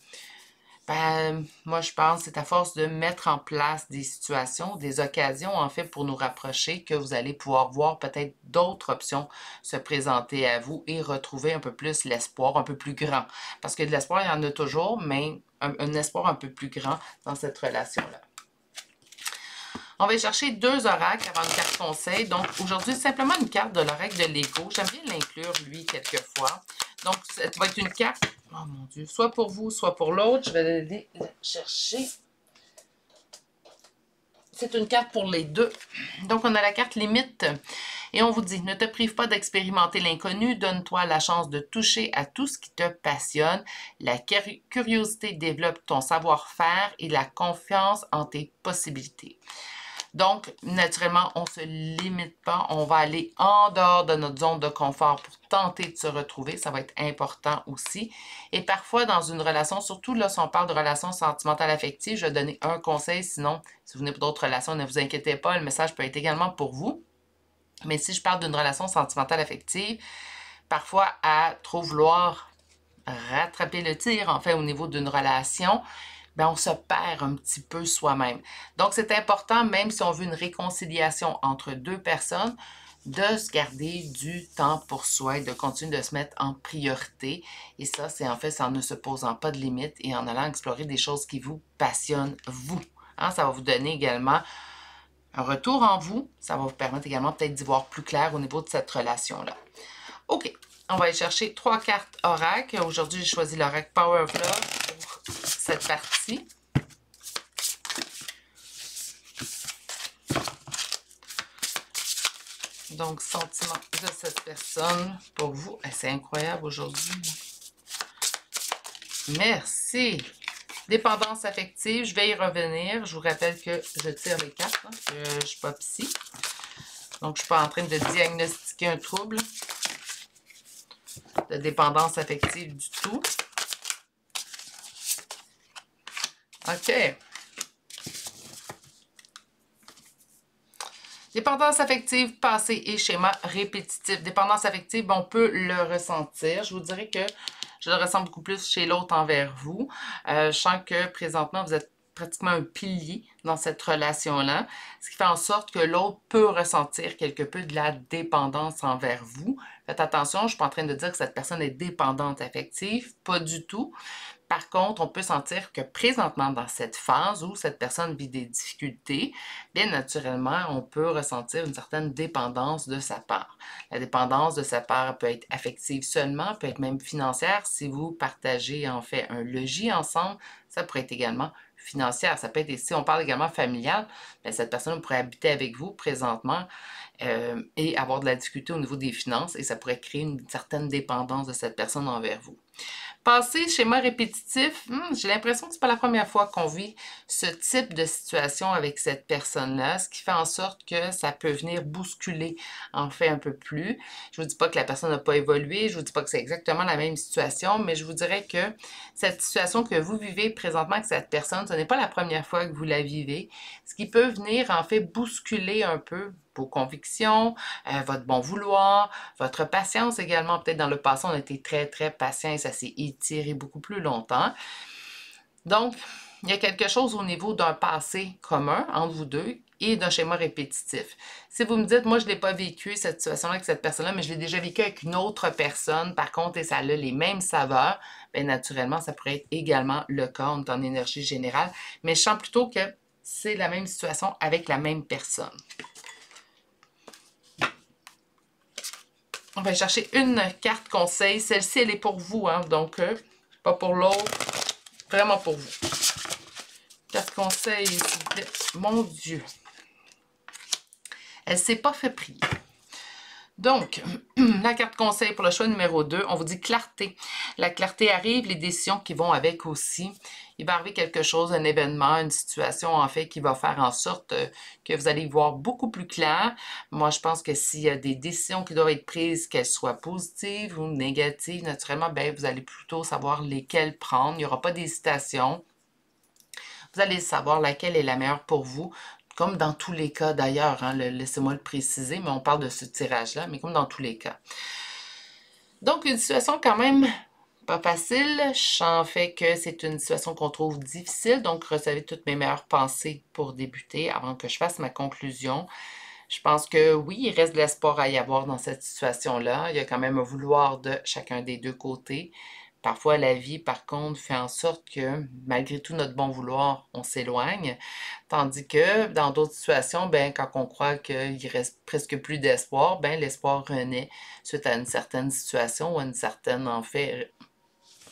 Ben, moi, je pense que c'est à force de mettre en place des situations, des occasions, en fait, pour nous rapprocher, que vous allez pouvoir voir peut-être d'autres options se présenter à vous et retrouver un peu plus l'espoir, un peu plus grand. Parce que de l'espoir, il y en a toujours, mais un espoir un peu plus grand dans cette relation-là. On va chercher deux oracles avant une carte conseil. Donc, aujourd'hui, simplement une carte de l'oracle de l'ego. J'aime bien l'inclure, lui, quelquefois. Donc, ça va être une carte, oh mon Dieu, soit pour vous, soit pour l'autre. Je vais aller la chercher. C'est une carte pour les deux. Donc, on a la carte limite. Et on vous dit, ne te prive pas d'expérimenter l'inconnu, donne-toi la chance de toucher à tout ce qui te passionne. La curiosité développe ton savoir-faire et la confiance en tes possibilités. Donc, naturellement, on ne se limite pas. On va aller en dehors de notre zone de confort pour tenter de se retrouver. Ça va être important aussi. Et parfois, dans une relation, surtout là, si on parle de relation sentimentale affective, je vais donner un conseil. Sinon, si vous venez pour d'autres relations, ne vous inquiétez pas. Le message peut être également pour vous. Mais si je parle d'une relation sentimentale affective, parfois, à trop vouloir rattraper le tir, en fait, au niveau d'une relation, bien, on se perd un petit peu soi-même. Donc, c'est important, même si on veut une réconciliation entre deux personnes, de se garder du temps pour soi et de continuer de se mettre en priorité. Et ça, c'est en fait en ne se posant pas de limites et en allant explorer des choses qui vous passionnent, vous. Hein, ça va vous donner également un retour en vous. Ça va vous permettre également peut-être d'y voir plus clair au niveau de cette relation-là. OK. On va aller chercher trois cartes oracle. Aujourd'hui, j'ai choisi l'oracle Power of Love pour cette partie. Donc, sentiment de cette personne pour vous. C'est incroyable aujourd'hui. Merci. Dépendance affective, je vais y revenir. Je vous rappelle que je tire les cartes, hein, que je ne suis pas psy. Donc, je ne suis pas en train de diagnostiquer un trouble de dépendance affective du tout. OK. Dépendance affective, passé et schéma répétitif. Dépendance affective, on peut le ressentir. Je vous dirais que je le ressens beaucoup plus chez l'autre envers vous. Je sens que présentement, vous êtes pratiquement un pilier dans cette relation-là, ce qui fait en sorte que l'autre peut ressentir quelque peu de la dépendance envers vous. Faites attention, je ne suis pas en train de dire que cette personne est dépendante affective, pas du tout. par contre, on peut sentir que présentement, dans cette phase où cette personne vit des difficultés, bien naturellement, on peut ressentir une certaine dépendance de sa part. La dépendance de sa part peut être affective seulement, peut être même financière. Si vous partagez en fait un logis ensemble, ça pourrait être également financière. Ça peut être, si on parle également familial, bien, cette personne pourrait habiter avec vous présentement et avoir de la difficulté au niveau des finances et ça pourrait créer une certaine dépendance de cette personne envers vous. Passé, schéma répétitif, j'ai l'impression que c'est pas la première fois qu'on vit ce type de situation avec cette personne-là, ce qui fait en sorte que ça peut venir bousculer en fait un peu plus. Je vous dis pas que la personne n'a pas évolué, je vous dis pas que c'est exactement la même situation, mais je vous dirais que cette situation que vous vivez présentement avec cette personne, ce n'est pas la première fois que vous la vivez, ce qui peut venir en fait bousculer un peu vos convictions, votre bon vouloir, votre patience également. Peut-être dans le passé, on a été très, très patient et ça s'est étiré beaucoup plus longtemps. Donc, il y a quelque chose au niveau d'un passé commun entre vous deux et d'un schéma répétitif. Si vous me dites, moi, je ne l'ai pas vécu, cette situation-là avec cette personne-là, mais je l'ai déjà vécu avec une autre personne, par contre, et ça a les mêmes saveurs, bien naturellement, ça pourrait être également le cas, on est en énergie générale, mais je sens plutôt que c'est la même situation avec la même personne. On va chercher une carte conseil. Celle-ci, elle est pour vous, hein, donc pas pour l'autre, vraiment pour vous. Carte conseil, s'il vous plaît. Mon Dieu. Elle ne s'est pas fait prier. Donc, la carte conseil pour le choix numéro 2, on vous dit clarté. La clarté arrive, les décisions qui vont avec aussi. Il va arriver quelque chose, un événement, une situation en fait qui va faire en sorte que vous allez y voir beaucoup plus clair. Moi, je pense que s'il y a des décisions qui doivent être prises, qu'elles soient positives ou négatives, naturellement, bien, vous allez plutôt savoir lesquelles prendre. Il n'y aura pas d'hésitation. Vous allez savoir laquelle est la meilleure pour vous. Comme dans tous les cas d'ailleurs, hein, laissez-moi le préciser, mais on parle de ce tirage-là, mais comme dans tous les cas. Donc, une situation quand même pas facile. Je sens en fait que c'est une situation qu'on trouve difficile, donc recevez toutes mes meilleures pensées pour débuter avant que je fasse ma conclusion. Je pense que oui, il reste de l'espoir à y avoir dans cette situation-là. Il y a quand même un vouloir de chacun des deux côtés. Parfois, la vie, par contre, fait en sorte que, malgré tout notre bon vouloir, on s'éloigne. Tandis que, dans d'autres situations, ben, quand on croit qu'il reste presque plus d'espoir, ben, l'espoir renaît suite à une certaine situation ou à une certaine, en fait,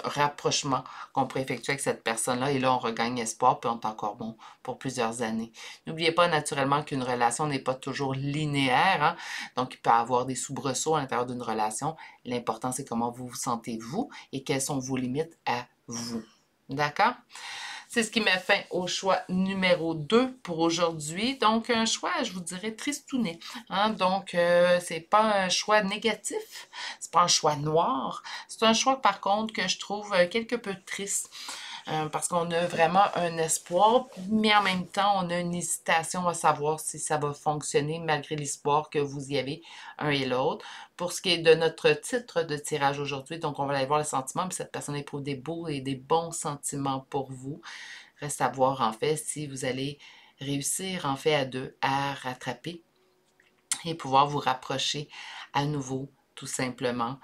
rapprochement qu'on pourrait effectuer avec cette personne-là. Et là, on regagne espoir, puis on est encore bon pour plusieurs années. N'oubliez pas naturellement qu'une relation n'est pas toujours linéaire. Hein? Donc, il peut y avoir des soubresauts à l'intérieur d'une relation. L'important, c'est comment vous vous sentez vous et quelles sont vos limites à vous. D'accord? C'est ce qui met fin au choix numéro 2 pour aujourd'hui. Donc, un choix, je vous dirais, tristounet. Hein? Donc, c'est pas un choix négatif, c'est pas un choix noir. C'est un choix, par contre, que je trouve quelque peu triste. Parce qu'on a vraiment un espoir, mais en même temps, on a une hésitation à savoir si ça va fonctionner malgré l'espoir que vous y avez un et l'autre. Pour ce qui est de notre titre de tirage aujourd'hui, donc on va aller voir les sentiments, puis cette personne éprouve des beaux et des bons sentiments pour vous. Reste à voir en fait si vous allez réussir en fait à deux à rattraper et pouvoir vous rapprocher à nouveau tout simplement.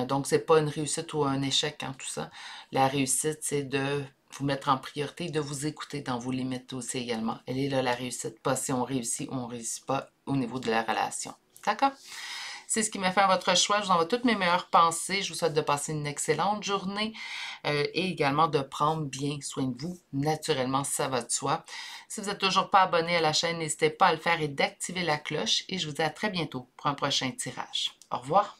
Donc, c'est pas une réussite ou un échec en tout ça. La réussite, c'est de vous mettre en priorité, de vous écouter dans vos limites aussi également. Elle est là la réussite, pas si on réussit ou on réussit pas au niveau de la relation. D'accord? C'est ce qui m'a fait à votre choix. Je vous envoie toutes mes meilleures pensées. Je vous souhaite de passer une excellente journée et également de prendre bien soin de vous. Naturellement, ça va de soi. Si vous n'êtes toujours pas abonné à la chaîne, n'hésitez pas à le faire et d'activer la cloche. Et je vous dis à très bientôt pour un prochain tirage. Au revoir.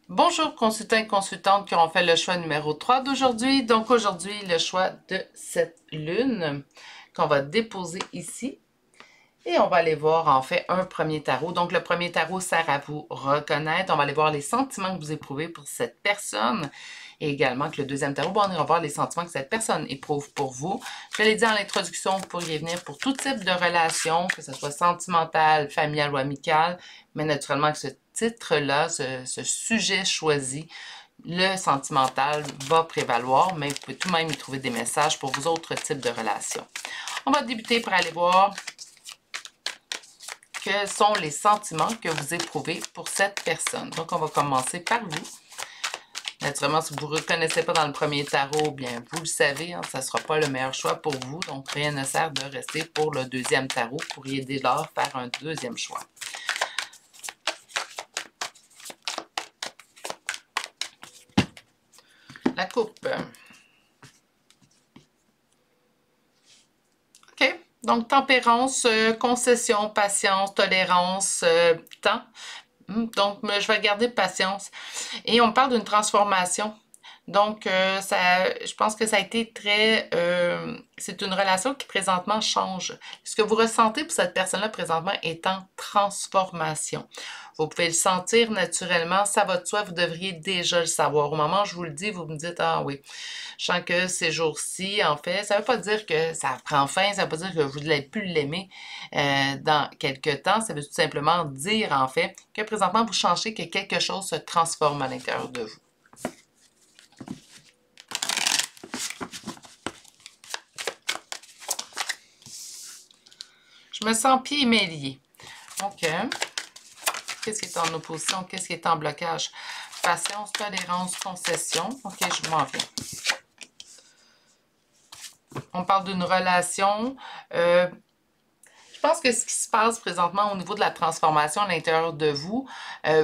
Bonjour consultants et consultantes qui auront fait le choix numéro 3 d'aujourd'hui. Donc aujourd'hui, le choix de cette lune qu'on va déposer ici. Et on va aller voir en fait un premier tarot. Donc le premier tarot sert à vous reconnaître. On va aller voir les sentiments que vous éprouvez pour cette personne. Et également que le deuxième tarot, bon, on va voir les sentiments que cette personne éprouve pour vous. Je l'ai dit en l'introduction, vous pourriez venir pour tout type de relation, que ce soit sentimentale, familiale ou amicale. Mais naturellement, avec ce titre-là, ce sujet choisi, le sentimental va prévaloir, mais vous pouvez tout de même y trouver des messages pour vos autres types de relations. On va débuter par aller voir quels sont les sentiments que vous éprouvez pour cette personne. Donc, on va commencer par vous. Naturellement, si vous ne reconnaissez pas dans le premier tarot, bien, vous le savez, hein, ça ne sera pas le meilleur choix pour vous. Donc, rien ne sert de rester pour le deuxième tarot. Vous pourriez dès lors faire un deuxième choix. La coupe. OK. Donc, tempérance, concession, patience, tolérance, temps. Donc, je vais garder patience. Et on parle d'une transformation. Donc, je pense que ça a été très... c'est une relation qui présentement change. Ce que vous ressentez pour cette personne-là présentement est en transformation. Vous pouvez le sentir naturellement, ça va de soi, vous devriez déjà le savoir. Au moment où je vous le dis, vous me dites, ah oui, je sens que ces jours-ci, en fait, ça ne veut pas dire que ça prend fin, ça ne veut pas dire que vous n'allez plus l'aimer dans quelques temps. Ça veut tout simplement dire, en fait, que présentement, vous changez, que quelque chose se transforme à l'intérieur de vous. Je me sens pieds et mains liés. OK. Qu'est-ce qui est en opposition? Qu'est-ce qui est en blocage? Patience, tolérance, concession. OK, je m'en viens. On parle d'une relation. Je pense que ce qui se passe présentement au niveau de la transformation à l'intérieur de vous,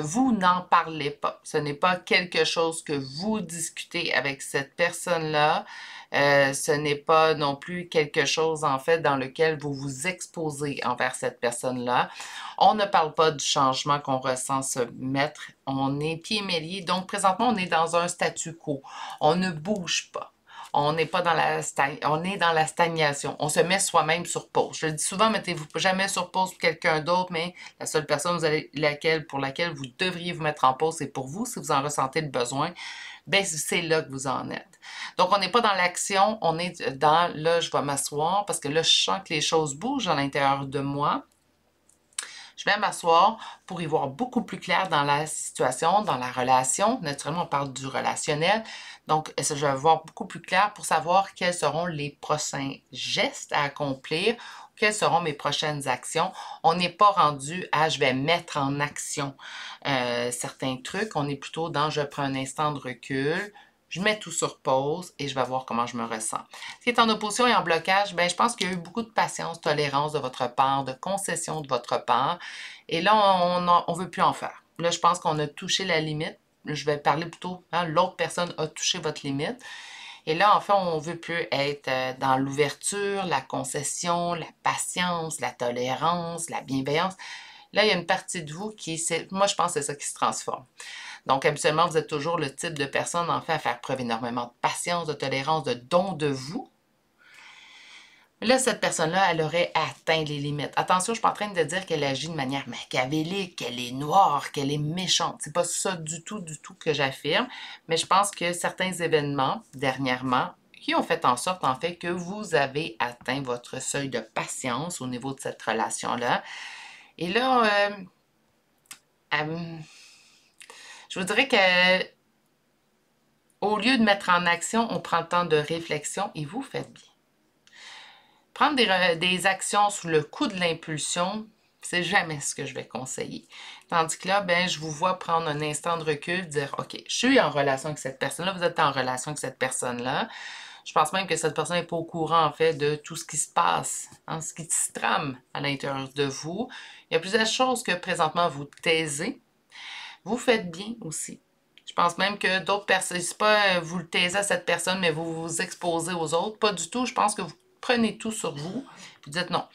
vous n'en parlez pas. Ce n'est pas quelque chose que vous discutez avec cette personne-là. Ce n'est pas non plus quelque chose, en fait, dans lequel vous vous exposez envers cette personne-là. On ne parle pas du changement qu'on ressent se mettre. On est pieds mêlés. Donc, présentement, on est dans un statu quo. On ne bouge pas. On n'est pas dans on est dans la stagnation. On se met soi-même sur pause. Je le dis souvent, mettez-vous jamais sur pause pour quelqu'un d'autre, mais la seule personne pour laquelle vous devriez vous mettre en pause, c'est pour vous, si vous en ressentez le besoin. Ben, c'est là que vous en êtes. Donc, on n'est pas dans l'action, on est dans, là, je vais m'asseoir, parce que là, je sens que les choses bougent à l'intérieur de moi. Je vais m'asseoir pour y voir beaucoup plus clair dans la situation, dans la relation. Naturellement, on parle du relationnel. Donc, je vais voir beaucoup plus clair pour savoir quels seront les prochains gestes à accomplir, quelles seront mes prochaines actions. On n'est pas rendu à je vais mettre en action certains trucs. On est plutôt dans je prends un instant de recul, je mets tout sur pause et je vais voir comment je me ressens. Ce qui est en opposition et en blocage, bien, je pense qu'il y a eu beaucoup de patience, tolérance de votre part, de concession de votre part. Et là, on ne veut plus en faire. Là, je pense qu'on a touché la limite. Je vais parler plutôt, hein, l'autre personne a touché votre limite. Et là, en fait, on ne veut plus être dans l'ouverture, la concession, la patience, la tolérance, la bienveillance. Là, il y a une partie de vous qui, moi, je pense que c'est ça qui se transforme. Donc, habituellement, vous êtes toujours le type de personne, en fait, à faire preuve énormément de patience, de tolérance, de don de vous. Là, cette personne-là, elle aurait atteint les limites. Attention, je ne suis pas en train de dire qu'elle agit de manière machiavélique, qu'elle est noire, qu'elle est méchante. C'est pas ça du tout que j'affirme. Mais je pense que certains événements, dernièrement, qui ont fait en sorte, en fait, que vous avez atteint votre seuil de patience au niveau de cette relation-là. Et là, je vous dirais que au lieu de mettre en action, on prend le temps de réflexion et vous faites bien. Prendre des actions sous le coup de l'impulsion, c'est jamais ce que je vais conseiller. Tandis que là, ben, je vous vois prendre un instant de recul, dire « OK, je suis en relation avec cette personne-là, vous êtes en relation avec cette personne-là. » Je pense même que cette personne n'est pas au courant, en fait, de tout ce qui se passe, hein, ce qui se trame à l'intérieur de vous. Il y a plusieurs choses que présentement vous taisez. Vous faites bien aussi. Je pense même que d'autres personnes, c'est pas vous le taisez à cette personne, mais vous vous exposez aux autres. Pas du tout. Je pense que vous prenez tout sur vous. Puis dites non.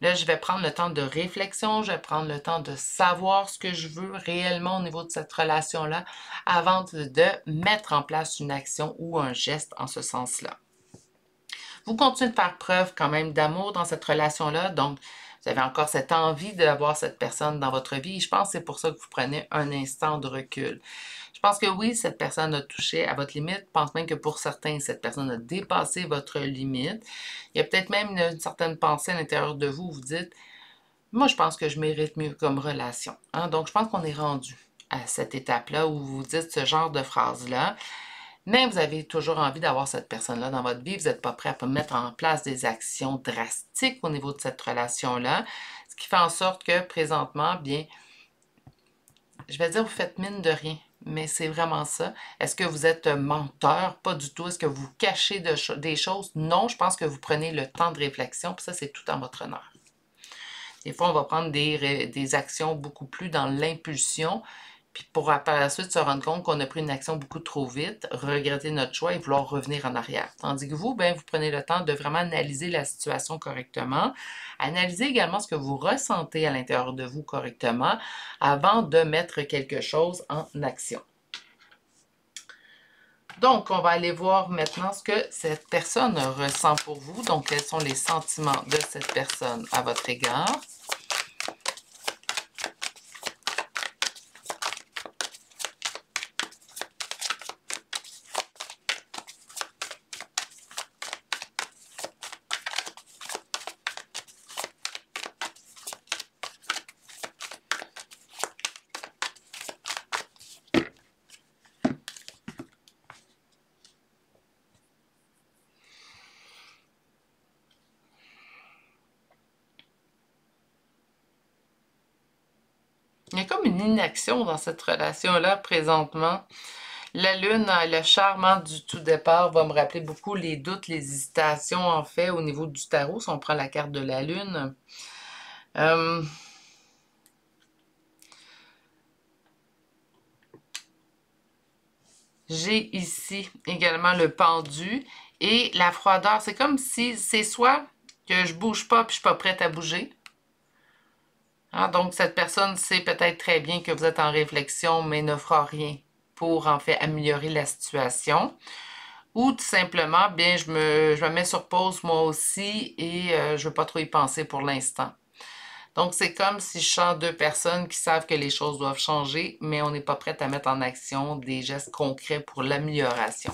Là, je vais prendre le temps de réflexion. Je vais prendre le temps de savoir ce que je veux réellement au niveau de cette relation-là avant de mettre en place une action ou un geste en ce sens-là. Vous continuez de faire preuve quand même d'amour dans cette relation-là. Donc, vous avez encore cette envie d'avoir cette personne dans votre vie. Et je pense que c'est pour ça que vous prenez un instant de recul. Je pense que oui, cette personne a touché à votre limite. Je pense même que pour certains, cette personne a dépassé votre limite. Il y a peut-être même une certaine pensée à l'intérieur de vous où vous dites « Moi, je pense que je mérite mieux comme relation. Hein? » Donc, je pense qu'on est rendu à cette étape-là où vous dites ce genre de phrase-là. Mais vous avez toujours envie d'avoir cette personne-là dans votre vie. Vous n'êtes pas prêt à mettre en place des actions drastiques au niveau de cette relation-là. Ce qui fait en sorte que présentement, bien, je vais dire, vous faites mine de rien. mais c'est vraiment ça. Est-ce que vous êtes menteur? Pas du tout. Est-ce que vous cachez des choses? Non, je pense que vous prenez le temps de réflexion, puis ça, c'est tout en votre honneur. Des fois, on va prendre des actions beaucoup plus dans l'impulsion, puis pour par la suite se rendre compte qu'on a pris une action beaucoup trop vite, regretter notre choix et vouloir revenir en arrière. Tandis que vous, ben, vous prenez le temps de vraiment analyser la situation correctement, analyser également ce que vous ressentez à l'intérieur de vous correctement avant de mettre quelque chose en action. Donc, on va aller voir maintenant ce que cette personne ressent pour vous. Donc, quels sont les sentiments de cette personne à votre égard. Il y a comme une inaction dans cette relation-là présentement. La lune, le charme du tout départ va me rappeler beaucoup les doutes, les hésitations en fait au niveau du tarot, si on prend la carte de la lune. J'ai ici également le pendu et la froideur. C'est comme si c'est soit que je bouge pas puis je suis pas prête à bouger. Hein, donc cette personne sait peut-être très bien que vous êtes en réflexion mais ne fera rien pour en fait améliorer la situation. Ou tout simplement, bien, je me mets sur pause moi aussi et je ne veux pas trop y penser pour l'instant. Donc, c'est comme si je chante deux personnes qui savent que les choses doivent changer, mais on n'est pas prête à mettre en action des gestes concrets pour l'amélioration.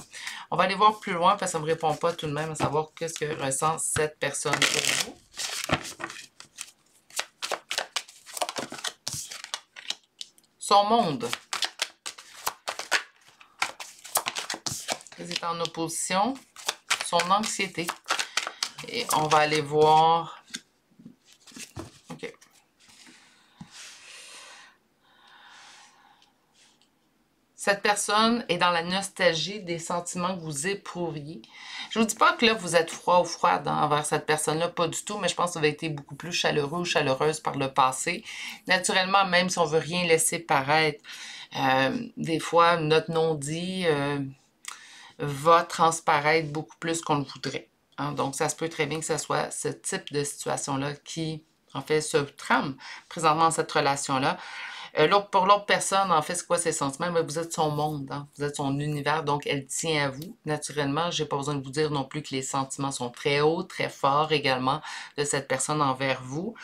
On va aller voir plus loin parce que ça ne me répond pas tout de même à savoir qu'est-ce que ressent cette personne pour vous. Son monde. Il est en opposition. Son anxiété. Et on va aller voir. OK. Cette personne est dans la nostalgie des sentiments que vous éprouviez. Je ne vous dis pas que là, vous êtes froid ou froide envers cette personne-là, pas du tout, mais je pense que vous avez été beaucoup plus chaleureux ou chaleureuse par le passé. Naturellement, même si on ne veut rien laisser paraître, des fois, notre non-dit va transparaître beaucoup plus qu'on le voudrait. Hein? Donc, ça se peut très bien que ce soit ce type de situation-là qui, en fait, se trame présentement dans cette relation-là. Pour l'autre personne, en fait, c'est quoi ses sentiments? Mais vous êtes son monde, hein? Vous êtes son univers, donc elle tient à vous. Naturellement, je n'ai pas besoin de vous dire non plus que les sentiments sont très hauts, très forts également de cette personne envers vous.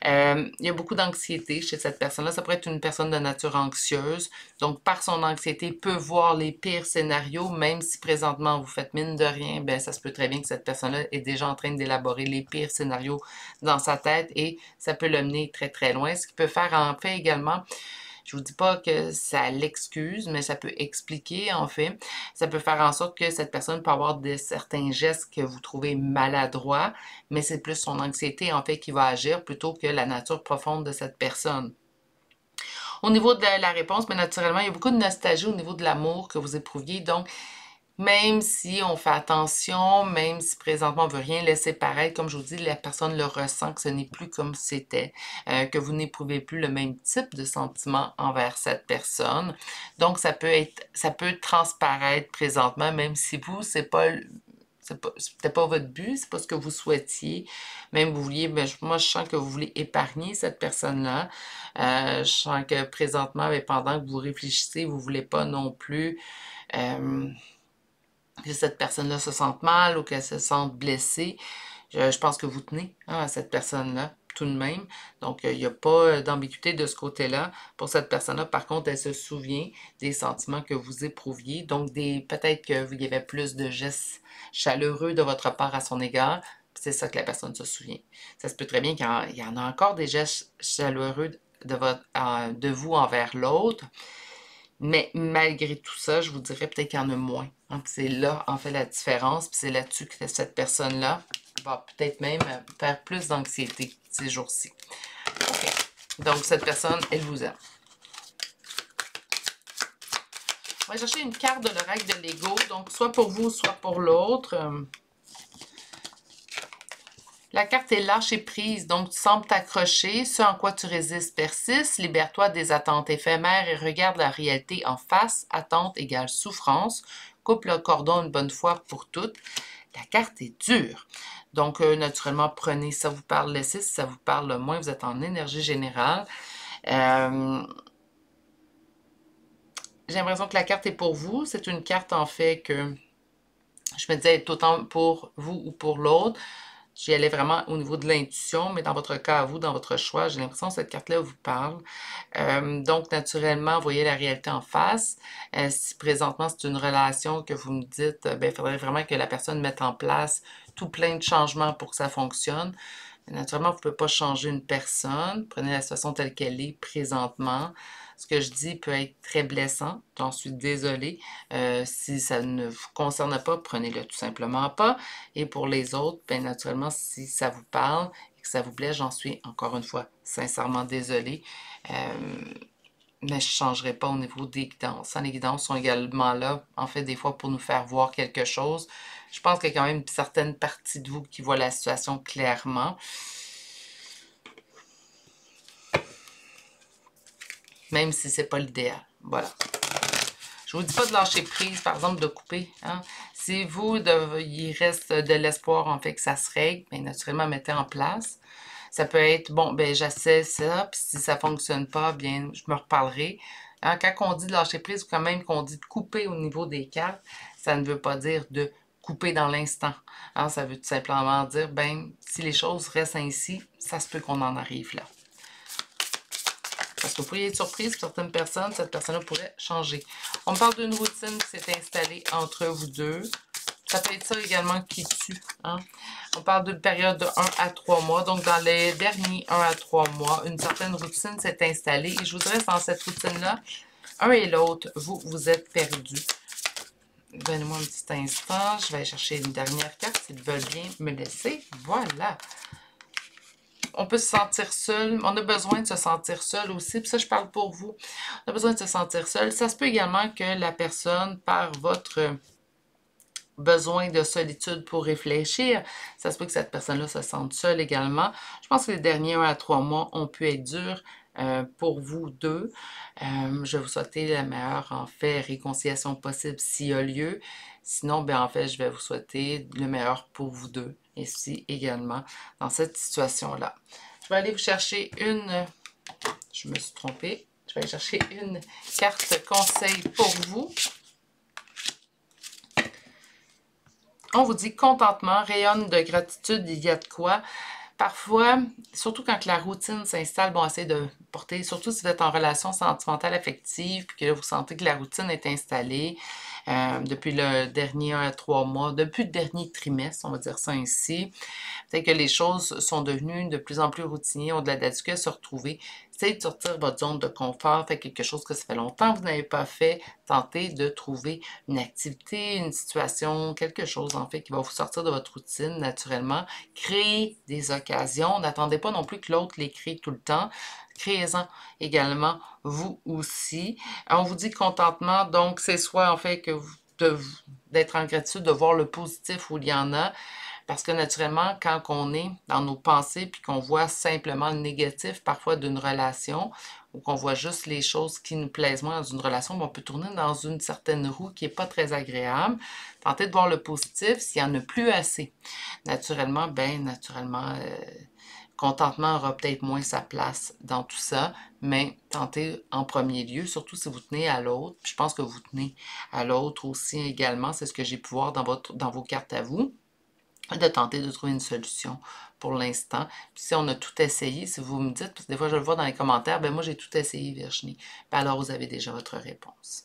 Il y a beaucoup d'anxiété chez cette personne-là. Ça pourrait être une personne de nature anxieuse, donc par son anxiété, peut voir les pires scénarios, même si présentement vous faites mine de rien, ben ça se peut très bien que cette personne-là est déjà en train d'élaborer les pires scénarios dans sa tête et ça peut le mener très très loin. Ce qui peut faire en fait également, je vous dis pas que ça l'excuse, mais ça peut expliquer en fait. Ça peut faire en sorte que cette personne peut avoir certains gestes que vous trouvez maladroits, mais c'est plus son anxiété en fait qui va agir plutôt que la nature profonde de cette personne. Au niveau de la réponse, mais naturellement, il y a beaucoup de nostalgie au niveau de l'amour que vous éprouviez. Donc, même si on fait attention, même si présentement on ne veut rien laisser paraître, comme je vous dis, la personne le ressent, que ce n'est plus comme c'était, que vous n'éprouvez plus le même type de sentiment envers cette personne. Donc, ça peut transparaître présentement, même si vous, c'était pas votre but, c'est pas ce que vous souhaitiez. Même vous vouliez, ben, moi je sens que vous voulez épargner cette personne-là. Je sens que présentement, ben, pendant que vous réfléchissez, vous voulez pas non plus que cette personne-là se sente mal ou qu'elle se sente blessée. Je pense que vous tenez à cette personne-là tout de même. Donc, il n'y a pas d'ambiguïté de ce côté-là. Pour cette personne-là, par contre, elle se souvient des sentiments que vous éprouviez. Donc, peut-être qu'il y avait plus de gestes chaleureux de votre part à son égard. C'est ça que la personne se souvient. Ça se peut très bien qu'il y en a encore des gestes chaleureux de vous envers l'autre. Mais malgré tout ça, je vous dirais peut-être qu'il y en a moins. Donc, c'est là, en fait, la différence. Puis c'est là-dessus que cette personne-là va peut-être même faire plus d'anxiété ces jours-ci. OK. Donc, cette personne, elle vous aime. On va chercher une carte de l'oracle de l'ego, donc soit pour vous, soit pour l'autre. La carte est lâcher prise, donc tu sembles t'accrocher, ce en quoi tu résistes persiste, libère-toi des attentes éphémères et regarde la réalité en face, attente égale souffrance, coupe le cordon une bonne fois pour toutes. La carte est dure, donc naturellement prenez si ça vous parle, laissez si ça vous parle moins, vous êtes en énergie générale. J'ai l'impression que la carte est pour vous, c'est une carte en fait que je me disais être autant pour vous ou pour l'autre. J'y allais vraiment au niveau de l'intuition, mais dans votre cas à vous, dans votre choix, j'ai l'impression que cette carte-là vous parle. Donc, naturellement, vous voyez la réalité en face. Si présentement, c'est une relation que vous me dites, ben, il faudrait vraiment que la personne mette en place tout plein de changements pour que ça fonctionne. Naturellement, vous ne pouvez pas changer une personne. Prenez la situation telle qu'elle est présentement. Ce que je dis peut être très blessant. J'en suis désolée. Si ça ne vous concerne pas, prenez-le tout simplement pas. Et pour les autres, bien naturellement, si ça vous parle et que ça vous blesse, j'en suis encore une fois sincèrement désolée. Mais je ne changerai pas au niveau des guidances. Les guidances sont également là, en fait, des fois pour nous faire voir quelque chose. Je pense qu'il y a quand même une certaine partie de vous qui voit la situation clairement. Même si c'est pas l'idéal. Voilà. Je vous dis pas de lâcher prise, par exemple, de couper. Hein. Si vous, il reste de l'espoir, en fait, que ça se règle, bien, naturellement, mettez en place. Ça peut être, bon, ben j'essaie ça, puis si ça ne fonctionne pas, bien, je me reparlerai. Hein, quand on dit de lâcher prise, ou quand même qu'on dit de couper au niveau des cartes, ça ne veut pas dire de couper dans l'instant. Hein, ça veut tout simplement dire, ben, si les choses restent ainsi, ça se peut qu'on en arrive là. Parce que vous pourriez être surprise pour certaines personnes, cette personne-là pourrait changer. On parle d'une routine qui s'est installée entre vous deux. Ça peut être ça également qui tue. Hein? On parle d'une période de 1 à 3 mois. Donc, dans les derniers 1 à 3 mois, une certaine routine s'est installée. Et je vous dirais, dans cette routine-là, un et l'autre, vous êtes perdus. Donnez-moi un petit instant. Je vais aller chercher une dernière carte s'ils veulent bien me laisser. Voilà. On peut se sentir seul. On a besoin de se sentir seul aussi. Puis ça, je parle pour vous. On a besoin de se sentir seul. Ça se peut également que la personne, par votre besoin de solitude pour réfléchir, ça se peut que cette personne-là se sente seule également. Je pense que les derniers 1 à 3 mois ont pu être durs pour vous deux. Je vais vous souhaiter la meilleure, en fait, réconciliation possible s'il y a lieu. Sinon, bien, en fait, je vais vous souhaiter le meilleur pour vous deux, ici également, dans cette situation-là. Je vais aller vous chercher une... Je me suis trompée. Je vais aller chercher une carte conseil pour vous. On vous dit contentement, rayonne de gratitude, il y a de quoi. Parfois, surtout quand la routine s'installe, bon, essayez de porter, surtout si vous êtes en relation sentimentale affective, puis que là, vous sentez que la routine est installée depuis le dernier 1 à 3 mois, depuis le dernier trimestre, on va dire ça ainsi. Peut-être que les choses sont devenues de plus en plus routinières, au-delà de ce que se retrouver. Essayez de sortir votre zone de confort, faites quelque chose que ça fait longtemps que vous n'avez pas fait. Tentez de trouver une activité, une situation, quelque chose en fait qui va vous sortir de votre routine naturellement. Créez des occasions. N'attendez pas non plus que l'autre les crée tout le temps. Créez-en également vous aussi. On vous dit contentement, donc c'est soit en fait que d'être en gratitude, de voir le positif où il y en a. Parce que naturellement, quand on est dans nos pensées puis qu'on voit simplement le négatif parfois d'une relation ou qu'on voit juste les choses qui nous plaisent moins dans une relation, on peut tourner dans une certaine roue qui n'est pas très agréable. Tentez de voir le positif s'il n'y en a plus assez. Naturellement, contentement aura peut-être moins sa place dans tout ça, mais tentez en premier lieu, surtout si vous tenez à l'autre. Je pense que vous tenez à l'autre aussi également, c'est ce que j'ai pu voir dans vos cartes à vous, de tenter de trouver une solution pour l'instant. Puis si on a tout essayé, si vous me dites, parce que des fois je le vois dans les commentaires, ben moi j'ai tout essayé Virginie, ben alors vous avez déjà votre réponse.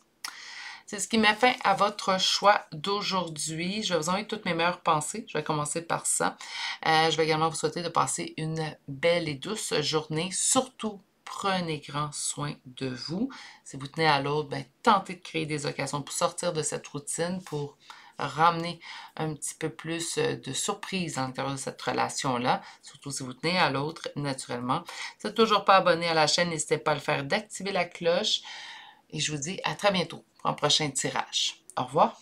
C'est ce qui met fin à votre choix d'aujourd'hui. Je vais vous envoyer toutes mes meilleures pensées. Je vais commencer par ça. Je vais également vous souhaiter de passer une belle et douce journée. Surtout, prenez grand soin de vous. Si vous tenez à l'autre, ben, tentez de créer des occasions pour sortir de cette routine, pour ramener un petit peu plus de surprise dans le cadre de cette relation-là, surtout si vous tenez à l'autre, naturellement. Si vous n'êtes toujours pas abonné à la chaîne, n'hésitez pas à le faire, d'activer la cloche. et je vous dis à très bientôt pour un prochain tirage. Au revoir!